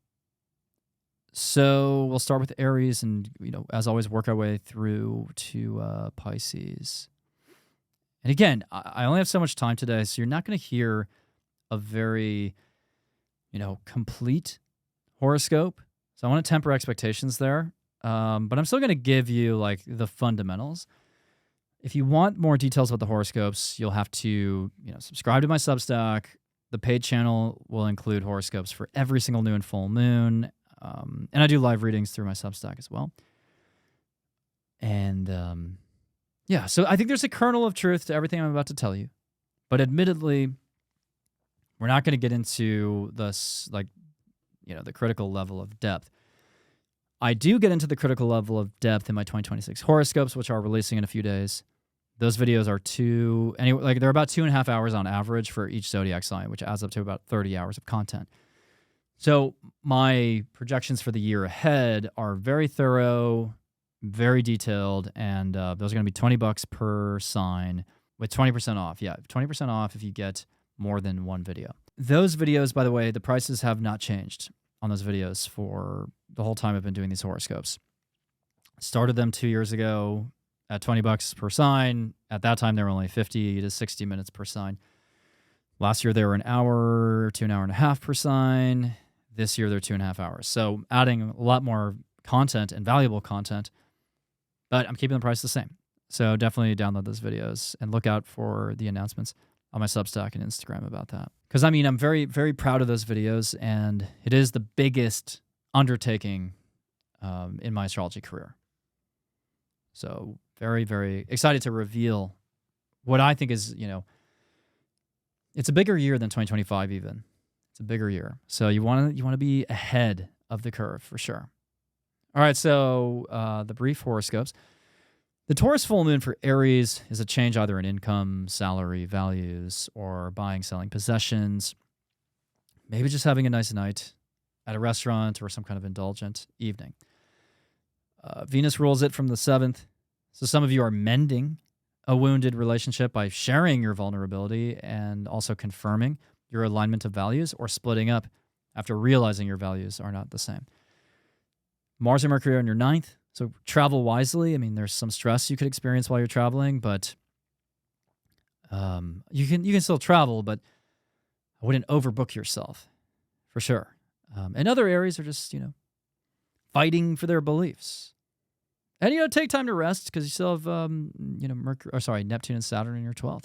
So we'll start with Aries and, as always, work our way through to Pisces. And again, I only have so much time today, so you're not going to hear a very complete horoscope. So I want to temper expectations there. But I'm still going to give you like the fundamentals. If you want more details about the horoscopes, you'll have to, subscribe to my Substack. The paid channel will include horoscopes for every single new and full moon. And I do live readings through my Substack as well. And so I think there's a kernel of truth to everything I'm about to tell you. But admittedly, we're not going to get into this, the critical level of depth. I do get into the critical level of depth in my 2026 horoscopes, which are releasing in a few days. Those videos are they're about 2.5 hours on average for each zodiac sign, which adds up to about 30 hours of content. So my projections for the year ahead are very thorough, very detailed, and those are going to be $20 per sign with 20% off. Yeah, 20% off if you get more than one video. Those videos, by the way, the prices have not changed on those videos for the whole time I've been doing these horoscopes. Started them 2 years ago at $20 per sign. At that time, they were only 50 to 60 minutes per sign. Last year, they were an hour to an hour and a half per sign. This year, they're 2.5 hours. So adding a lot more content and valuable content, but I'm keeping the price the same. So definitely download those videos and look out for the announcements on my Substack and Instagram about that. Because, I'm very, very proud of those videos, and it is the biggest undertaking in my astrology career. So very, very excited to reveal what I think is, it's a bigger year than 2025 even. It's a bigger year. So you want to be ahead of the curve for sure. All right, so the brief horoscopes. The Taurus full moon for Aries is a change either in income, salary, values, or buying, selling possessions. Maybe just having a nice night at a restaurant or some kind of indulgent evening. Venus rules it from the 7th. So some of you are mending a wounded relationship by sharing your vulnerability and also confirming your alignment of values, or splitting up after realizing your values are not the same. Mars and Mercury are on your 9th. So travel wisely. There's some stress you could experience while you're traveling, but you can still travel, but I wouldn't overbook yourself for sure. And other areas are just, fighting for their beliefs. And, take time to rest because you still have, Neptune and Saturn in your 12th.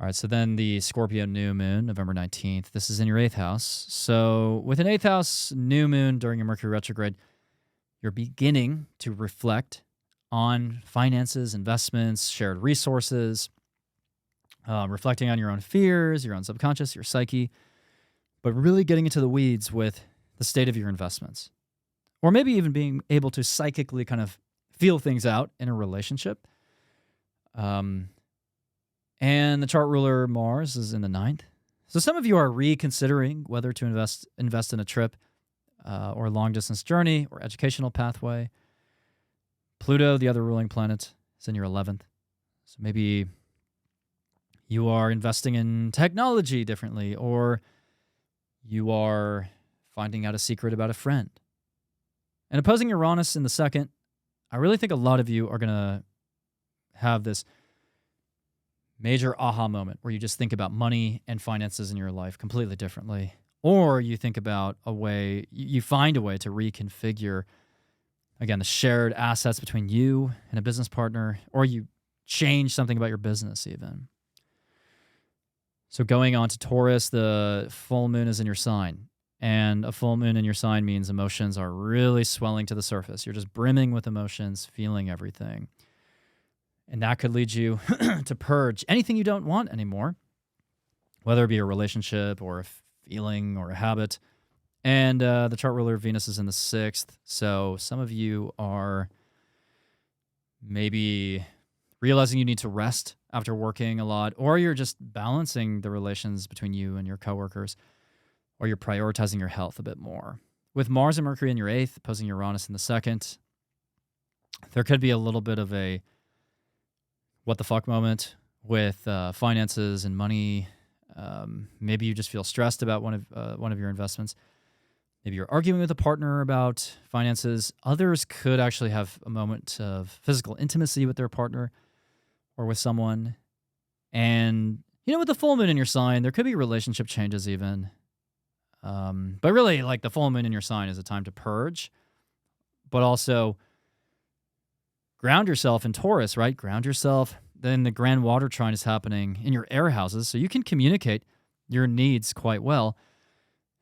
All right, so then the Scorpio new moon, November 19th. This is in your 8th house. So with an 8th house new moon during a Mercury retrograde, you're beginning to reflect on finances, investments, shared resources, reflecting on your own fears, your own subconscious, your psyche, but really getting into the weeds with the state of your investments. Or maybe even being able to psychically kind of feel things out in a relationship. And the chart ruler Mars is in the 9th. So some of you are reconsidering whether to invest in a trip or a long-distance journey or educational pathway. Pluto, the other ruling planet, is in your 11th. So maybe you are investing in technology differently, or You are finding out a secret about a friend. And opposing Uranus in the second, I really think a lot of you are going to have this major aha moment where you just think about money and finances in your life completely differently. Or you think about a way, you find a way to reconfigure, again, the shared assets between you and a business partner, or you change something about your business even. So going on to Taurus, the full moon is in your sign. And a full moon in your sign means emotions are really swelling to the surface. You're just brimming with emotions, feeling everything. And that could lead you to purge anything you don't want anymore, whether it be a relationship or a feeling or a habit. And the chart ruler Venus is in the 6th. So some of you are maybe realizing you need to rest after working a lot, or you're just balancing the relations between you and your coworkers, or you're prioritizing your health a bit more. With Mars and Mercury in your 8th, opposing Uranus in the 2nd, there could be a little bit of a what the fuck moment with finances and money. Maybe you just feel stressed about one of your investments. Maybe you're arguing with a partner about finances. Others could actually have a moment of physical intimacy with their partner or with someone. And, with the full moon in your sign, there could be relationship changes even. But really, like, the full moon in your sign is a time to purge, but also ground yourself in Taurus, right? Ground yourself. Then the grand water trine is happening in your air houses, so you can communicate your needs quite well.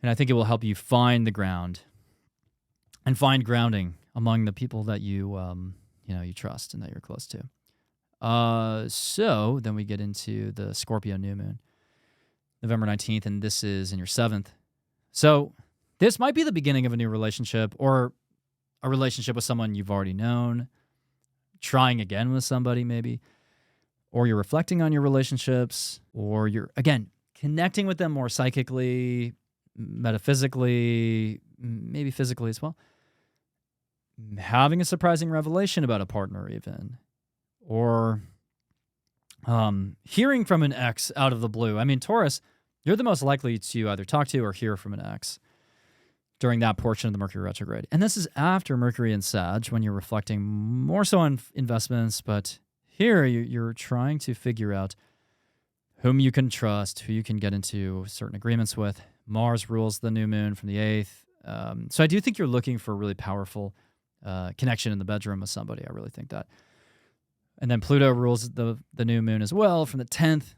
And I think it will help you find the ground and find grounding among the people that you trust and that you're close to. So then we get into the Scorpio new moon, November 19th, and this is in your 7th. So this might be the beginning of a new relationship, or a relationship with someone you've already known, trying again with somebody maybe, or you're reflecting on your relationships, or you're, again, connecting with them more psychically, metaphysically, maybe physically as well. Having a surprising revelation about a partner even, or hearing from an ex out of the blue. I mean, Taurus, you're the most likely to either talk to or hear from an ex during that portion of the Mercury retrograde. And this is after Mercury in Sag, when you're reflecting more so on investments, but here you're trying to figure out whom you can trust, who you can get into certain agreements with. Mars rules the new moon from the 8th. So I do think you're looking for a really powerful connection in the bedroom with somebody. I really think that. And then Pluto rules the new moon as well from the 10th.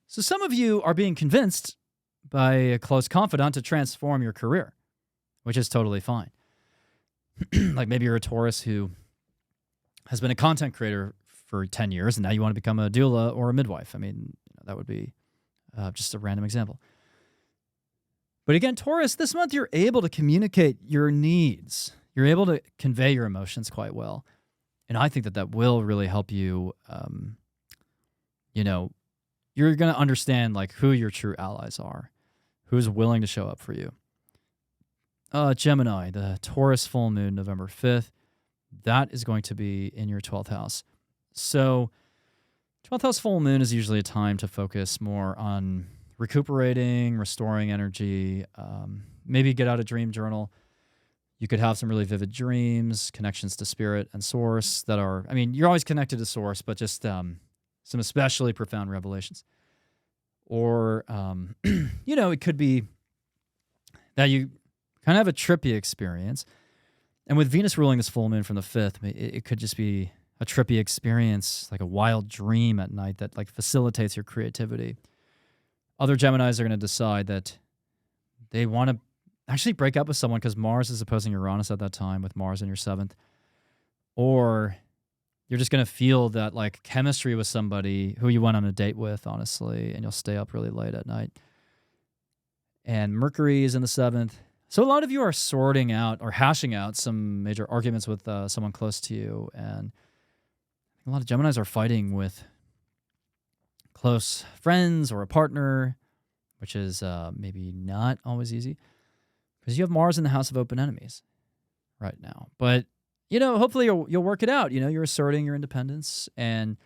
So some of you are being convinced by a close confidant to transform your career, which is totally fine. Like maybe you're a Taurus who has been a content creator for 10 years and now you want to become a doula or a midwife. I mean, that would be just a random example. But again, Taurus, this month you're able to communicate your needs. You're able to convey your emotions quite well. And I think that will really help you, you're going to understand like who your true allies are, who's willing to show up for you. Gemini, the Taurus full moon, November 5th, that is going to be in your 12th house. So 12th house full moon is usually a time to focus more on recuperating, restoring energy, maybe get out a dream journal. You could have some really vivid dreams, connections to spirit and source that are, I mean, you're always connected to source, but just some especially profound revelations. Or, it could be that you kind of have a trippy experience. And with Venus ruling this full moon from the 5th, it could just be a trippy experience, like a wild dream at night that like facilitates your creativity. Other Geminis are going to decide that they want to actually break up with someone because Mars is opposing Uranus at that time, with Mars in your 7th. Or you're just going to feel that like chemistry with somebody who you went on a date with, honestly, and you'll stay up really late at night. And Mercury is in the 7th. So a lot of you are sorting out or hashing out some major arguments with someone close to you. And a lot of Geminis are fighting with close friends or a partner, which is maybe not always easy because you have Mars in the house of open enemies right now. But, hopefully you'll work it out. You're asserting your independence and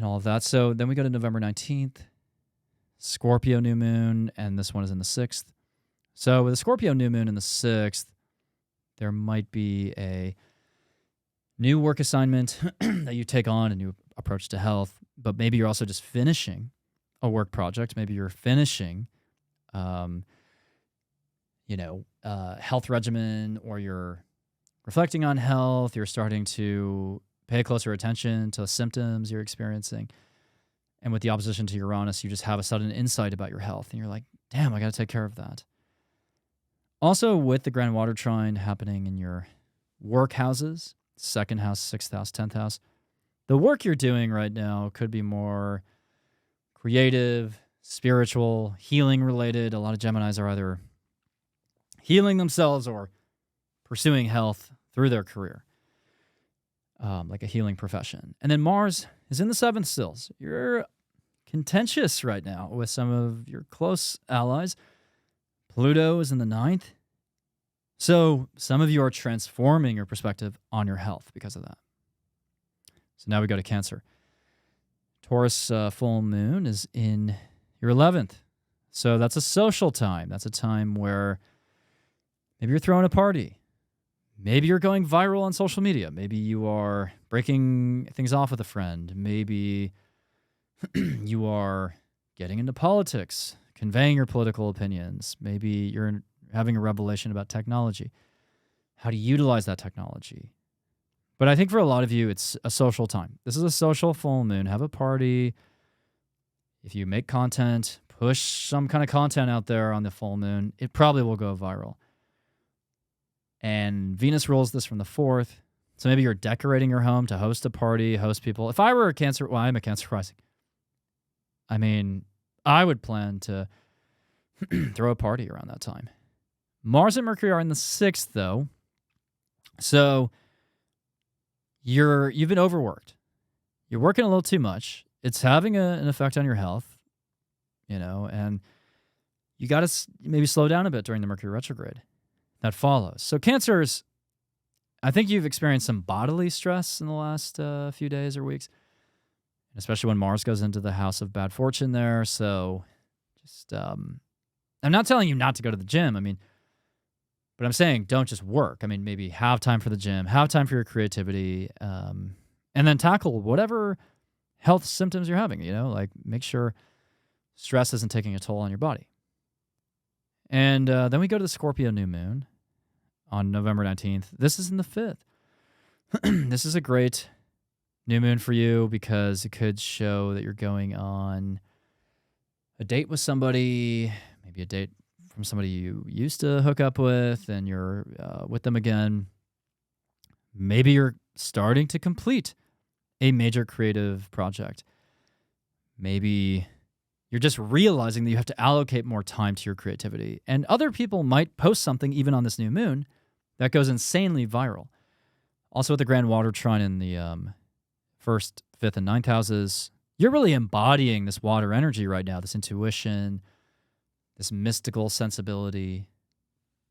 all of that. So then we go to November 19th. Scorpio new moon, and this one is in the 6th. So with the Scorpio new moon in the 6th, there might be a new work assignment that you take on, a new approach to health, but maybe you're also just finishing a work project. Maybe you're finishing, health regimen, or you're reflecting on health. You're starting to pay closer attention to the symptoms you're experiencing. And with the opposition to Uranus, you just have a sudden insight about your health. And you're like, damn, I got to take care of that. Also, with the Grand Water Trine happening in your work houses, 2nd house, 6th house, 10th house, the work you're doing right now could be more creative, spiritual, healing related. A lot of Geminis are either healing themselves or pursuing health through their career, like a healing profession. And then Mars is in the 7th still. So you're contentious right now with some of your close allies. Pluto is in the 9th. So some of you are transforming your perspective on your health because of that. So now we go to Cancer. Taurus full moon is in your 11th. So that's a social time. That's a time where maybe you're throwing a party. Maybe you're going viral on social media. Maybe you are breaking things off with a friend. Maybe you are getting into politics, conveying your political opinions. Maybe you're having a revelation about technology, how to utilize that technology. But I think for a lot of you, it's a social time. This is a social full moon. Have a party. If you make content, push some kind of content out there on the full moon, it probably will go viral. And Venus rules this from the 4th. So maybe you're decorating your home to host a party, host people. If I were a Cancer, well, I'm a Cancer rising. I mean, I would plan to throw a party around that time. Mars and Mercury are in the 6th, though. So you've been overworked. You're working a little too much. It's having an effect on your health, and you got to maybe slow down a bit during the Mercury retrograde that follows. So Cancers, I think you've experienced some bodily stress in the last few days or weeks, especially when Mars goes into the house of bad fortune there. So just, I'm not telling you not to go to the gym. But I'm saying don't just work. Maybe have time for the gym, have time for your creativity, and then tackle whatever health symptoms you're having, like make sure stress isn't taking a toll on your body. And then we go to the Scorpio new moon on November 19th. This is in the 5th. This is a great new moon for you because it could show that you're going on a date with somebody, maybe a date from somebody you used to hook up with and you're with them again. Maybe you're starting to complete a major creative project. Maybe you're just realizing that you have to allocate more time to your creativity. And other people might post something even on this new moon that goes insanely viral. Also with the Grand Water Trine in the 1st, 5th, and 9th houses, you're really embodying this water energy right now, this intuition, this mystical sensibility.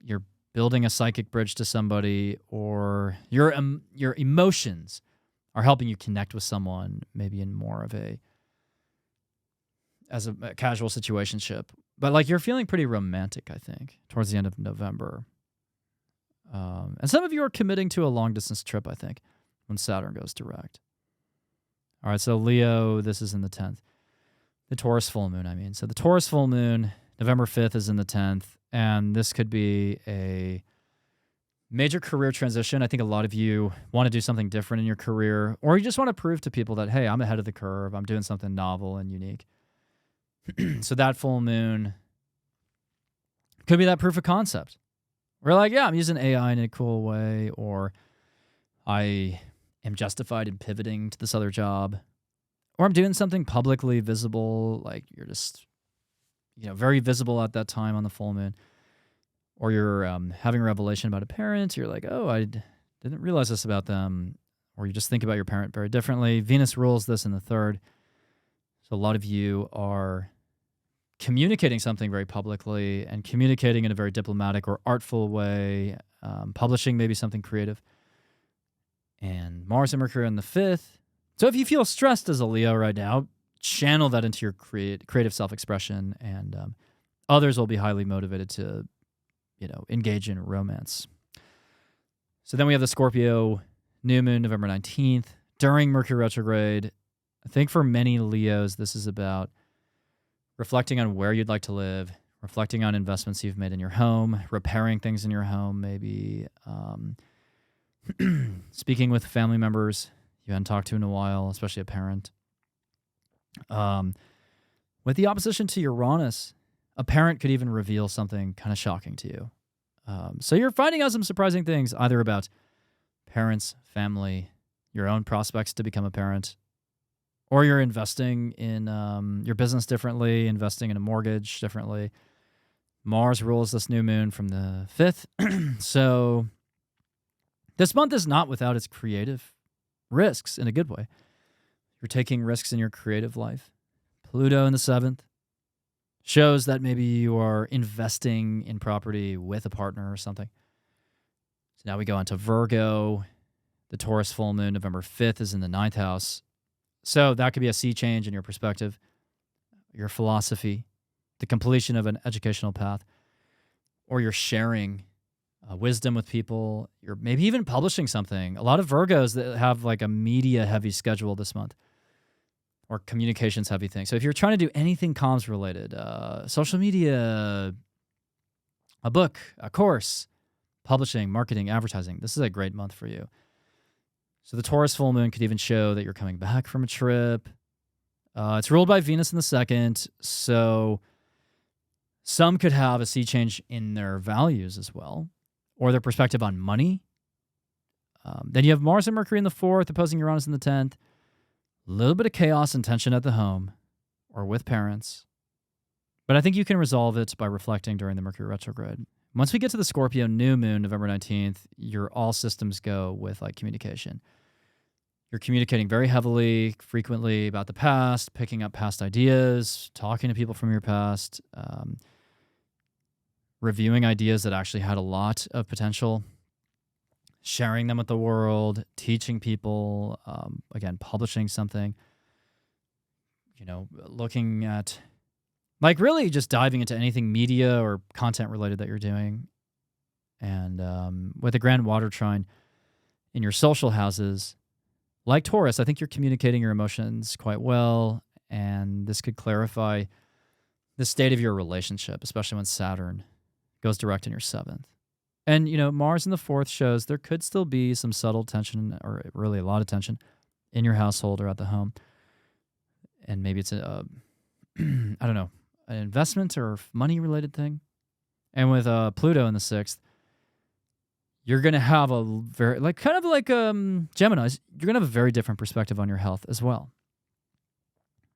You're building a psychic bridge to somebody, or your emotions are helping you connect with someone, maybe in more of a casual situationship. But like you're feeling pretty romantic, I think, towards the end of November. And some of you are committing to a long distance trip, I think, when Saturn goes direct. All right, so Leo, this is in the 10th. The Taurus full moon, So the Taurus full moon, November 5th, is in the 10th, and this could be a major career transition. I think a lot of you want to do something different in your career, or you just want to prove to people that, hey, I'm ahead of the curve. I'm doing something novel and unique. So that full moon could be that proof of concept. We're like, yeah, I'm using AI in a cool way, or I am justified in pivoting to this other job, or I'm doing something publicly visible, like you're just, very visible at that time on the full moon, or you're having a revelation about a parent. You're like, oh, I didn't realize this about them, or you just think about your parent very differently. Venus rules this in the 3rd. So a lot of you are communicating something very publicly and communicating in a very diplomatic or artful way, publishing maybe something creative. And Mars and Mercury in the 5th. So if you feel stressed as a Leo right now, channel that into your creative self-expression, and others will be highly motivated to, engage in romance. So then we have the Scorpio new moon, November 19th, during Mercury retrograde. I think for many Leos, this is about reflecting on where you'd like to live, reflecting on investments you've made in your home, repairing things in your home, maybe speaking with family members you hadn't talked to in a while, especially a parent. With the opposition to Uranus, a parent could even reveal something kind of shocking to you. So you're finding out some surprising things, either about parents, family, your own prospects to become a parent, or you're investing in your business differently, investing in a mortgage differently. Mars rules this new moon from the 5th. So this month is not without its creative risks in a good way. You're taking risks in your creative life. Pluto in the 7th shows that maybe you are investing in property with a partner or something. So now we go on to Virgo. The Taurus full moon, November 5th, is in the 9th house. So that could be a sea change in your perspective, your philosophy, the completion of an educational path, or you're sharing wisdom with people. You're maybe even publishing something. A lot of Virgos that have like a media-heavy schedule this month, or communications-heavy thing. So if you're trying to do anything comms related, social media, a book, a course, publishing, marketing, advertising, this is a great month for you. So the Taurus full moon could even show that you're coming back from a trip. It's ruled by Venus in the 2nd, so some could have a sea change in their values as well, or their perspective on money. Then you have Mars and Mercury in the 4th, opposing Uranus in the 10th. A little bit of chaos and tension at the home or with parents. But I think you can resolve it by reflecting during the Mercury retrograde. Once we get to the Scorpio new moon, November 19th, your all systems go with like communication. You're communicating very heavily, frequently about the past, picking up past ideas, talking to people from your past, reviewing ideas that actually had a lot of potential, sharing them with the world, teaching people, again, publishing something, looking at, like, really just diving into anything media or content related that you're doing. And with a grand water trine in your social houses, like Taurus, I think you're communicating your emotions quite well, and this could clarify the state of your relationship, especially when Saturn goes direct in your 7th. And, Mars in the 4th shows there could still be some subtle tension, or really a lot of tension, in your household or at the home. And maybe it's I don't know, an investment or money-related thing. And with Pluto in the 6th, you're going to have a very, kind of like Geminis, you're going to have a very different perspective on your health as well.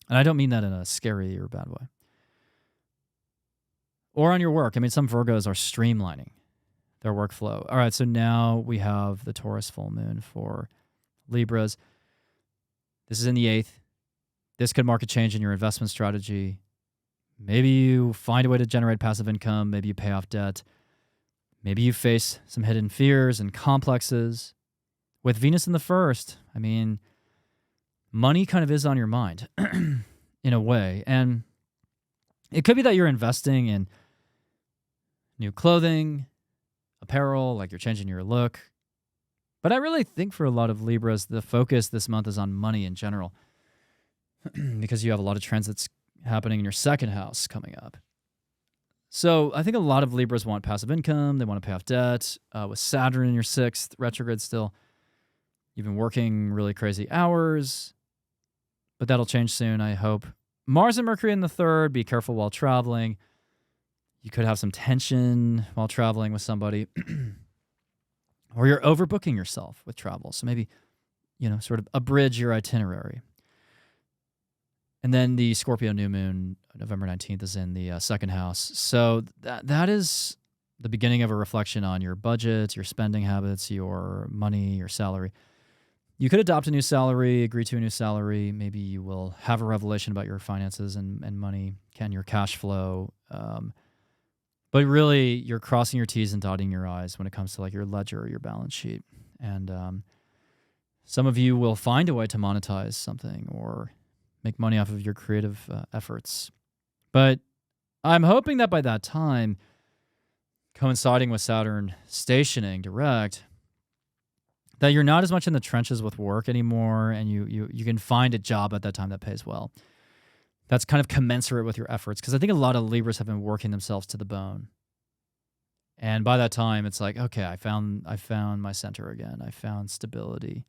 And I don't mean that in a scary or bad way. Or on your work. I mean, some Virgos are streamlining their workflow. All right, so now we have the Taurus full moon for Libras. This is in the 8th. This could mark a change in your investment strategy. Maybe you find a way to generate passive income. Maybe you pay off debt. Maybe you face some hidden fears and complexes. With Venus in the 1st, I mean, money kind of is on your mind in a way. And it could be that you're investing in new clothing, apparel, like you're changing your look. But I really think for a lot of Libras, the focus this month is on money in general because you have a lot of transits happening in your 2nd house coming up. So I think a lot of Libras want passive income. They want to pay off debt. With Saturn in your 6th, retrograde still, you've been working really crazy hours, but that'll change soon, I hope. Mars and Mercury in the 3rd, be careful while traveling. You could have some tension while traveling with somebody. Or you're overbooking yourself with travel. So maybe, sort of abridge your itinerary. And then the Scorpio new moon, November 19th, is in the 2nd house. So that is the beginning of a reflection on your budget, your spending habits, your money, your salary. You could adopt a new salary, agree to a new salary. Maybe you will have a revelation about your finances and money, and your cash flow. But really, you're crossing your T's and dotting your I's when it comes to like your ledger or your balance sheet. And some of you will find a way to monetize something, or make money off of your creative efforts. But I'm hoping that by that time, coinciding with Saturn stationing direct, that you're not as much in the trenches with work anymore, and you can find a job at that time that pays well. That's kind of commensurate with your efforts, because I think a lot of Libras have been working themselves to the bone. And by that time, it's like, okay, I found my center again. I found stability.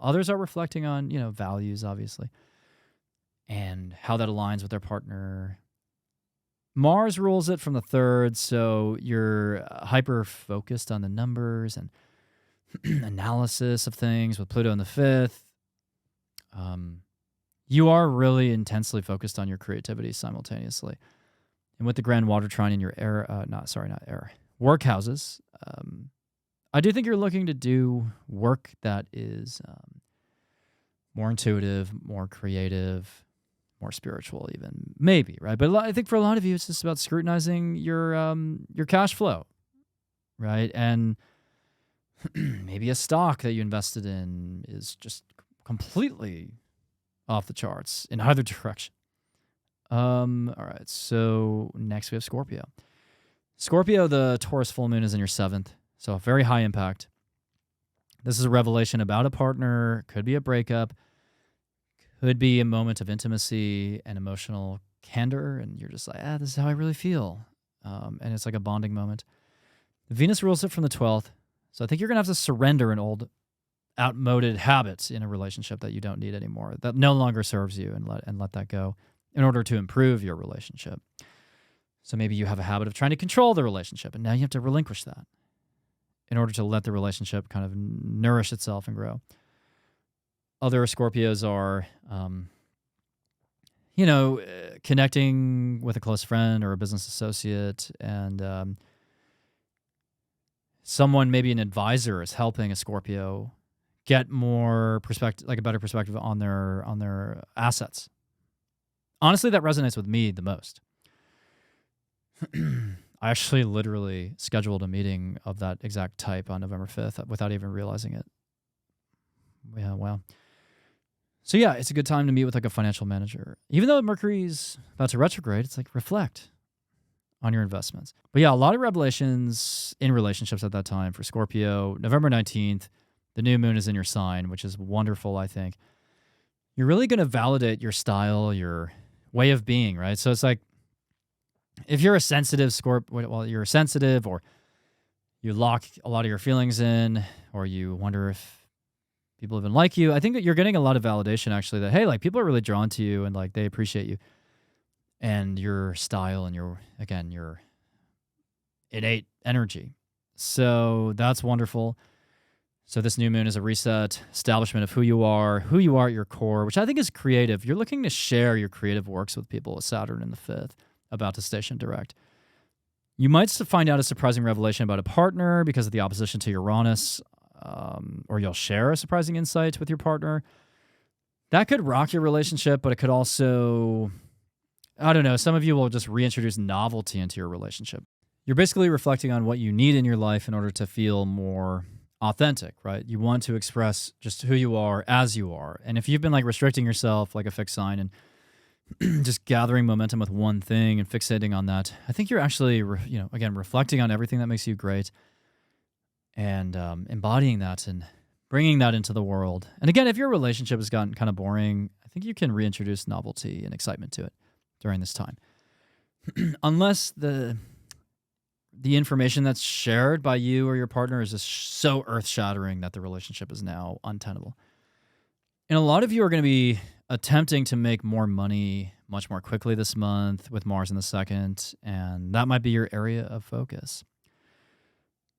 Others are reflecting on, values, obviously, and how that aligns with their partner. Mars rules it from the 3rd, so you're hyper-focused on the numbers and analysis of things with Pluto in the 5th. You are really intensely focused on your creativity simultaneously. And with the Grand Water Trine in your work houses, I do think you're looking to do work that is more intuitive, more creative, more spiritual even, maybe, right? But I think for a lot of you, it's just about scrutinizing your cash flow, right? And maybe a stock that you invested in is just completely off the charts in either direction. All right, so next we have Scorpio. Scorpio, the Taurus full moon is in your 7th, so very high impact. This is a revelation about a partner, could be a breakup, could be a moment of intimacy and emotional candor, and you're just like, this is how I really feel. And it's like a bonding moment. Venus rules it from the 12th, so I think you're going to have to surrender an old, outmoded habit in a relationship that you don't need anymore, that no longer serves you, and let that go in order to improve your relationship. So maybe you have a habit of trying to control the relationship, and now you have to relinquish that in order to let the relationship kind of nourish itself and grow. Other Scorpios are, connecting with a close friend or a business associate, and someone, maybe an advisor, is helping a Scorpio get more perspective, like a better perspective on their assets. Honestly, that resonates with me the most. I actually literally scheduled a meeting of that exact type on November 5th without even realizing it. Yeah, wow. So yeah, it's a good time to meet with like a financial manager. Even though Mercury's about to retrograde, it's like reflect on your investments. But yeah, a lot of revelations in relationships at that time for Scorpio. November 19th, the new moon is in your sign, which is wonderful, I think. You're really going to validate your style, your way of being, right? So it's like, if you're a sensitive you're sensitive, or you lock a lot of your feelings in, or you wonder if people even like you, I think that you're getting a lot of validation actually that, hey, like people are really drawn to you and like they appreciate you and your style and your innate energy. So that's wonderful. So this new moon is a reset, establishment of who you are at your core, which I think is creative. You're looking to share your creative works with people with Saturn in the 5th, about to station direct. You might find out a surprising revelation about a partner because of the opposition to Uranus, or you'll share a surprising insight with your partner. That could rock your relationship, but it could also, I don't know, some of you will just reintroduce novelty into your relationship. You're basically reflecting on what you need in your life in order to feel more authentic, right? You want to express just who you are as you are. And if you've been like restricting yourself like a fixed sign and just gathering momentum with one thing and fixating on that, I think you're actually, again, reflecting on everything that makes you great and embodying that and bringing that into the world. And again, if your relationship has gotten kind of boring, I think you can reintroduce novelty and excitement to it during this time. Unless the information that's shared by you or your partner is just so earth-shattering that the relationship is now untenable. And a lot of you are going to be attempting to make more money much more quickly this month with Mars in the 2nd, and that might be your area of focus.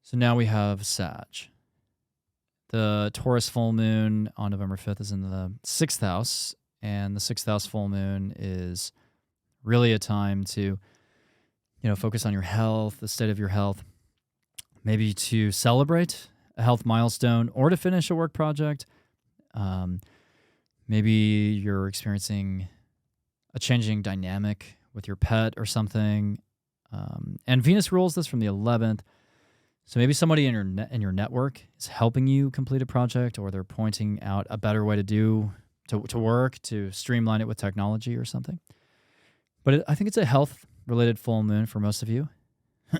So now we have Sag. The Taurus full moon on November 5th is in the 6th house, and the 6th house full moon is really a time to, focus on your health, the state of your health, maybe to celebrate a health milestone or to finish a work project. Maybe you're experiencing a changing dynamic with your pet or something. And Venus rules this from the 11th. So maybe somebody in your network is helping you complete a project, or they're pointing out a better way to do to work, to streamline it with technology or something. But I think it's a health-related full moon for most of you.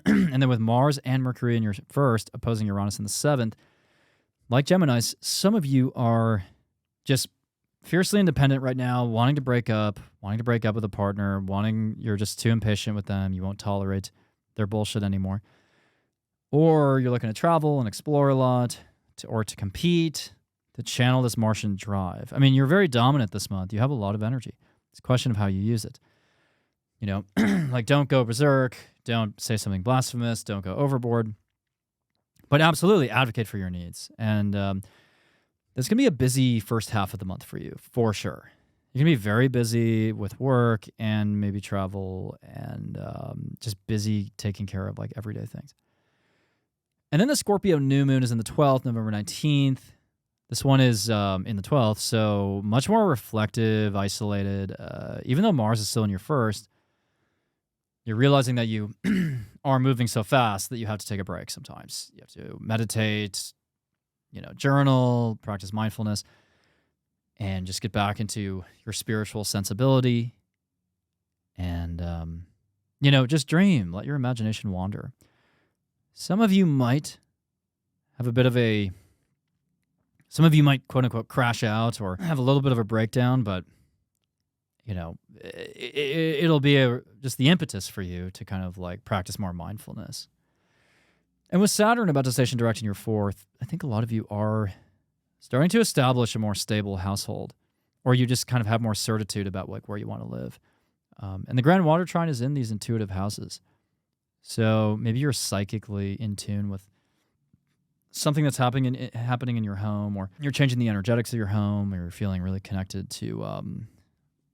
And then with Mars and Mercury in your first, opposing Uranus in the seventh, like Geminis, some of you are just fiercely independent right now, wanting to break up with a partner, you're just too impatient with them. You won't tolerate their bullshit anymore. Or you're looking to travel and explore a lot, or to compete, to channel this Martian drive. I mean, you're very dominant this month. You have a lot of energy. It's a question of how you use it. You know, like don't go berserk, don't say something blasphemous, don't go overboard, but absolutely advocate for your needs. And there's going to be a busy first half of the month for you, for sure. You're going to be very busy with work and maybe travel and just busy taking care of like everyday things. And then the Scorpio new moon is in the 12th, November 19th. This one is in the 12th, so much more reflective, isolated. Even though Mars is still in your first, you're realizing that you are moving so fast that you have to take a break sometimes. You have to meditate, journal, practice mindfulness, and just get back into your spiritual sensibility. And, just dream. Let your imagination wander. Some of you might have some of you might quote unquote crash out or have a little bit of a breakdown, but it'll be just the impetus for you to kind of like practice more mindfulness. And with Saturn about to station direct in your fourth, I think a lot of you are starting to establish a more stable household, or you just kind of have more certitude about like where you want to live. And the Grand Water Trine is in these intuitive houses. So maybe you're psychically in tune with something that's happening in your home, or you're changing the energetics of your home, or you're feeling really connected to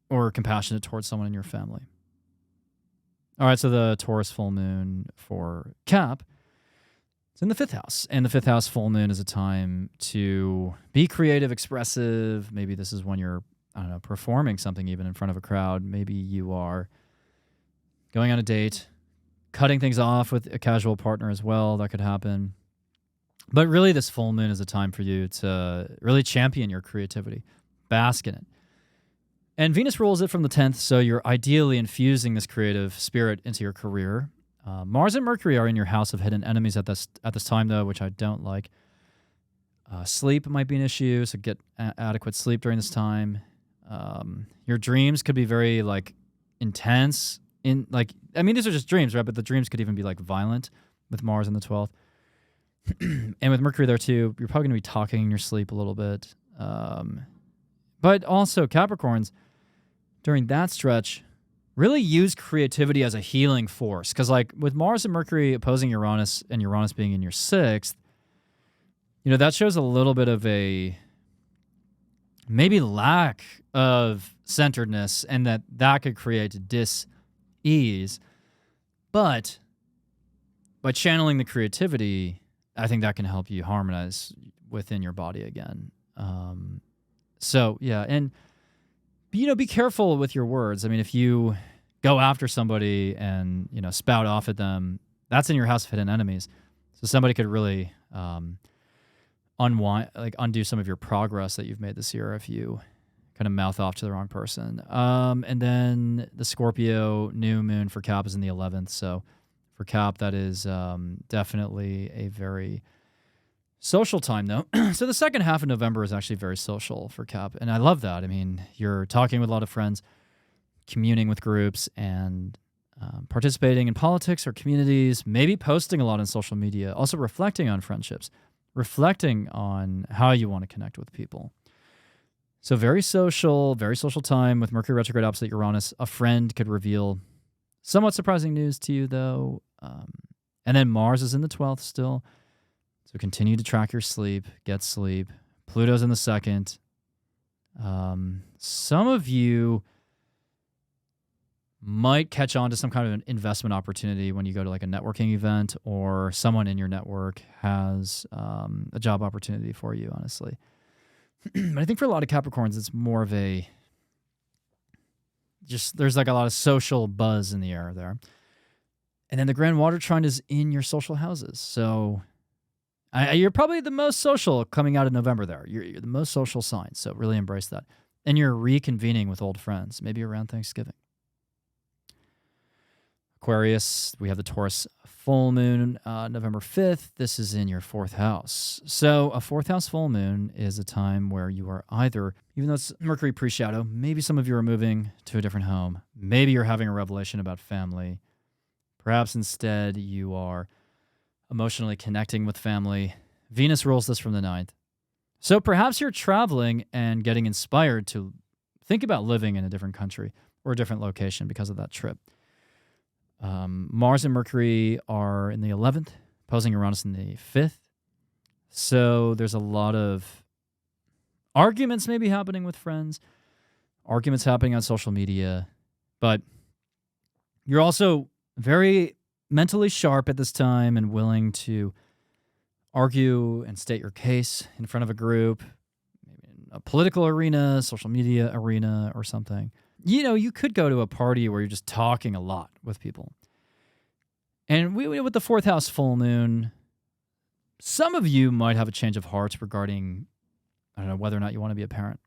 or compassionate towards someone in your family. All right, so the Taurus full moon for Cap, it's in the fifth house. And the fifth house full moon is a time to be creative, expressive. Maybe this is when you're, performing something even in front of a crowd. Maybe you are going on a date, cutting things off with a casual partner as well. That could happen. But really, this full moon is a time for you to really champion your creativity, bask in it. And Venus rules it from the 10th, so you're ideally infusing this creative spirit into your career. Mars and Mercury are in your house of hidden enemies at this time, though, which I don't like. Sleep might be an issue, so get adequate sleep during this time. Your dreams could be very intense. These are just dreams, right? But the dreams could even be violent with Mars in the 12th. And with Mercury there too, you're probably going to be talking in your sleep a little bit. But also Capricorns, during that stretch, really use creativity as a healing force. Because with Mars and Mercury opposing Uranus and Uranus being in your sixth, that shows a little bit of a maybe lack of centeredness, and that could create dis-ease. But by channeling the creativity, I think that can help you harmonize within your body again. So, yeah, and, be careful with your words. I mean, if you go after somebody and, spout off at them, that's in your house of hidden enemies. So somebody could really undo some of your progress that you've made this year if you kind of mouth off to the wrong person. And then the Scorpio new moon for Cap is in the 11th. So for Cap, that is definitely a very social time, though. So the second half of November is actually very social for Cap, and I love that. I mean, you're talking with a lot of friends, communing with groups, and participating in politics or communities, maybe posting a lot on social media, also reflecting on friendships, reflecting on how you want to connect with people. So very social time with Mercury retrograde opposite Uranus. A friend could reveal somewhat surprising news to you, though. And then Mars is in the 12th still. So continue to track your sleep, get sleep. Pluto's in the second. Some of you might catch on to some kind of an investment opportunity when you go to a networking event, or someone in your network has a job opportunity for you, honestly. But I think for a lot of Capricorns, it's more of there's a lot of social buzz in the air there. And then the Grand Water Trine is in your social houses. So you're probably the most social coming out of November there. You're the most social sign, so really embrace that. and you're reconvening with old friends, maybe around Thanksgiving. Aquarius, we have the Taurus full moon November 5th. This is in your 4th house. So a 4th house full moon is a time where you are either, even though it's Mercury pre-shadow, maybe some of you are moving to a different home. Maybe you're having a revelation about family. Perhaps instead you are emotionally connecting with family. Venus rules this from the 9th. So perhaps you're traveling and getting inspired to think about living in a different country or a different location because of that trip. Mars and Mercury are in the 11th, opposing Uranus in the 5th. So there's a lot of arguments maybe happening with friends, arguments happening on social media, but you're also very mentally sharp at this time and willing to argue and state your case in front of a group, maybe in a political arena, social media arena, or something. You know, you could go to a party where you're just talking a lot with people. And with the 4th house full moon, some of you might have a change of heart regarding, I don't know, whether or not you want to be a parent.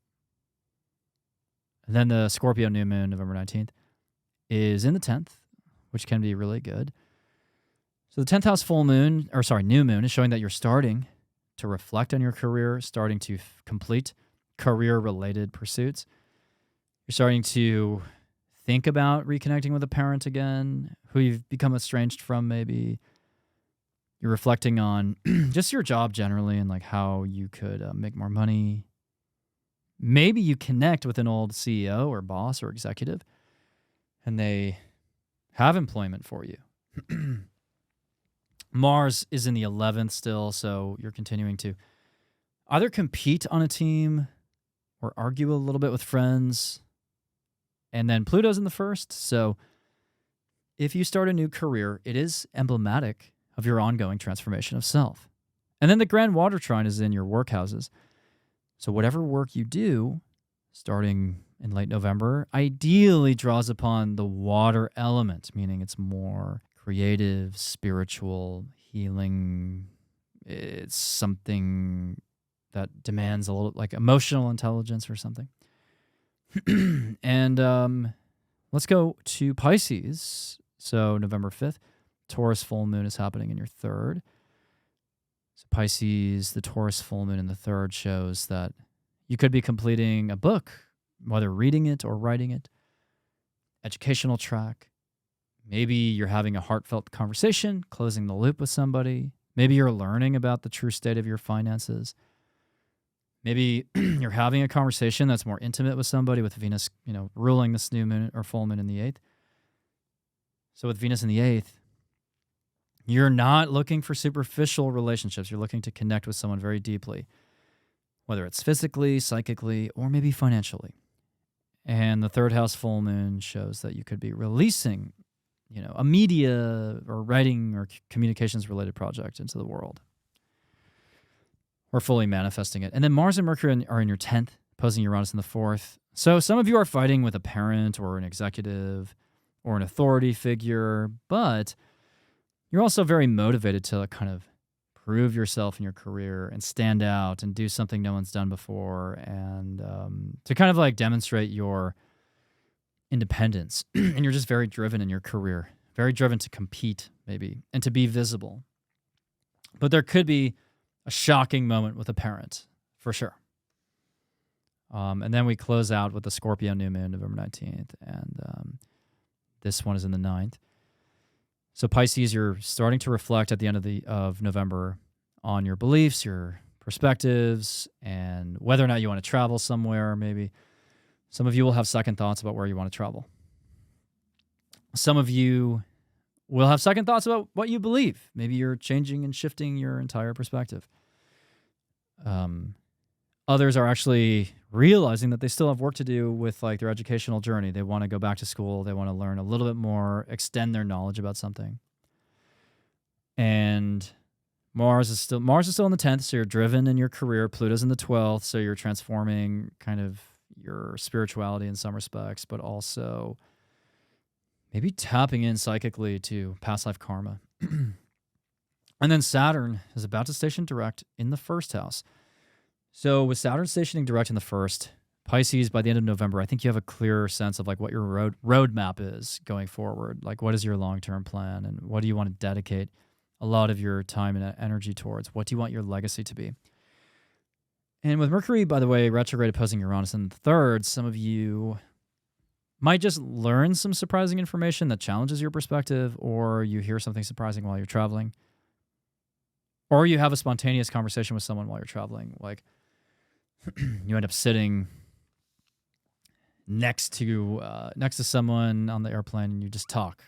And then the Scorpio new moon, November 19th, is in the 10th, which can be really good. So the 10th house new moon is showing that you're starting to reflect on your career, starting to complete career-related pursuits. You're starting to think about reconnecting with a parent again, who you've become estranged from maybe. You're reflecting on just your job generally and like how you could make more money. Maybe you connect with an old CEO or boss or executive and they have employment for you. Mars is in the 11th still, so you're continuing to either compete on a team or argue a little bit with friends. And then Pluto's in the 1st, so if you start a new career, it is emblematic of your ongoing transformation of self. And then the Grand Water Trine is in your work houses. So whatever work you do, starting in late November, ideally draws upon the water element, meaning it's more creative, spiritual, healing. It's something that demands a little like emotional intelligence or something. And let's go to Pisces. So November 5th, Taurus full moon is happening in your 3rd. So Pisces, the Taurus full moon in the 3rd shows that you could be completing a book, whether reading it or writing it, educational track. Maybe you're having a heartfelt conversation, closing the loop with somebody. Maybe you're learning about the true state of your finances. Maybe you're having a conversation that's more intimate with somebody with Venus, ruling this new moon or full moon in the 8th. So with Venus in the 8th, you're not looking for superficial relationships. You're looking to connect with someone very deeply, whether it's physically, psychically, or maybe financially. And the 3rd house full moon shows that you could be releasing, a media or writing or communications related project into the world. Or fully manifesting it. And then Mars and Mercury are in your 10th, opposing Uranus in the 4th. So some of you are fighting with a parent or an executive or an authority figure, but you're also very motivated to kind of prove yourself in your career and stand out and do something no one's done before and to kind of like demonstrate your independence. And you're just very driven in your career, very driven to compete maybe and to be visible. But there could be a shocking moment with a parent, for sure. And then we close out with the Scorpio new moon, November 19th, and this one is in the 9th. So Pisces, you're starting to reflect at the end of November on your beliefs, your perspectives, and whether or not you want to travel somewhere. Maybe some of you will have second thoughts about where you want to travel. Some of you will have second thoughts about what you believe. Maybe you're changing and shifting your entire perspective. Others are actually realizing that they still have work to do with like their educational journey. They want to go back to school. They want to learn a little bit more, extend their knowledge about something. And Mars is still in the 10th, so you're driven in your career. Pluto's in the 12th, so you're transforming kind of your spirituality in some respects, but also maybe tapping in psychically to past life karma. And then Saturn is about to station direct in the 1st house. So with Saturn stationing direct in the 1st, Pisces, by the end of November, I think you have a clearer sense of like what your roadmap is going forward. Like, what is your long-term plan, and what do you want to dedicate a lot of your time and energy towards? What do you want your legacy to be? And with Mercury, by the way, retrograde opposing Uranus in the third, some of you might just learn some surprising information that challenges your perspective, or you hear something surprising while you're traveling, or you have a spontaneous conversation with someone while you're traveling. Like, you end up sitting next to someone on the airplane, and you just talk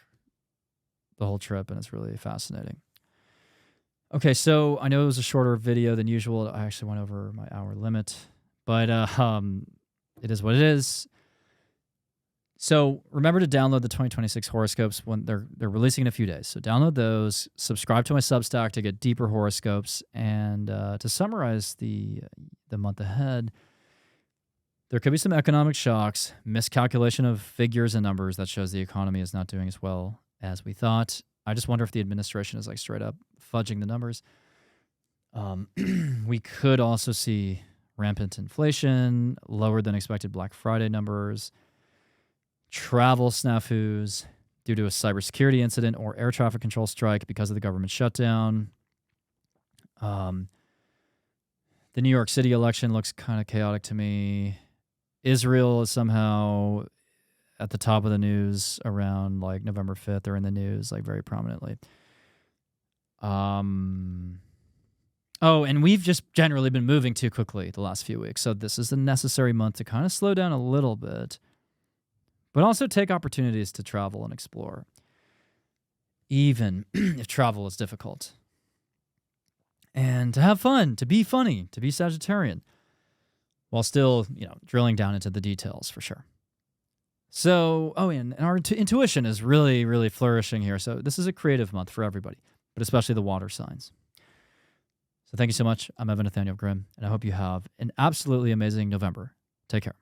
the whole trip, and it's really fascinating. Okay, so I know it was a shorter video than usual. I actually went over my hour limit, but it is what it is. So remember to download the 2026 horoscopes when they're releasing in a few days. So download those, subscribe to my Substack to get deeper horoscopes, and to summarize the month ahead, there could be some economic shocks, miscalculation of figures and numbers that shows the economy is not doing as well as we thought. I just wonder if the administration is like straight up fudging the numbers. We could also see rampant inflation, lower than expected Black Friday numbers, travel snafus due to a cybersecurity incident or air traffic control strike because of the government shutdown. The New York City election looks kind of chaotic to me. Israel is somehow at the top of the news around like November 5th. They're in the news like very prominently. Oh, and we've just generally been moving too quickly the last few weeks. So this is a necessary month to kind of slow down a little bit, but also take opportunities to travel and explore, even if travel is difficult. And to have fun, to be funny, to be Sagittarian, while still, drilling down into the details for sure. So, and our intuition is really, really flourishing here. So this is a creative month for everybody, but especially the water signs. So thank you so much. I'm Evan Nathaniel Grimm, and I hope you have an absolutely amazing November. Take care.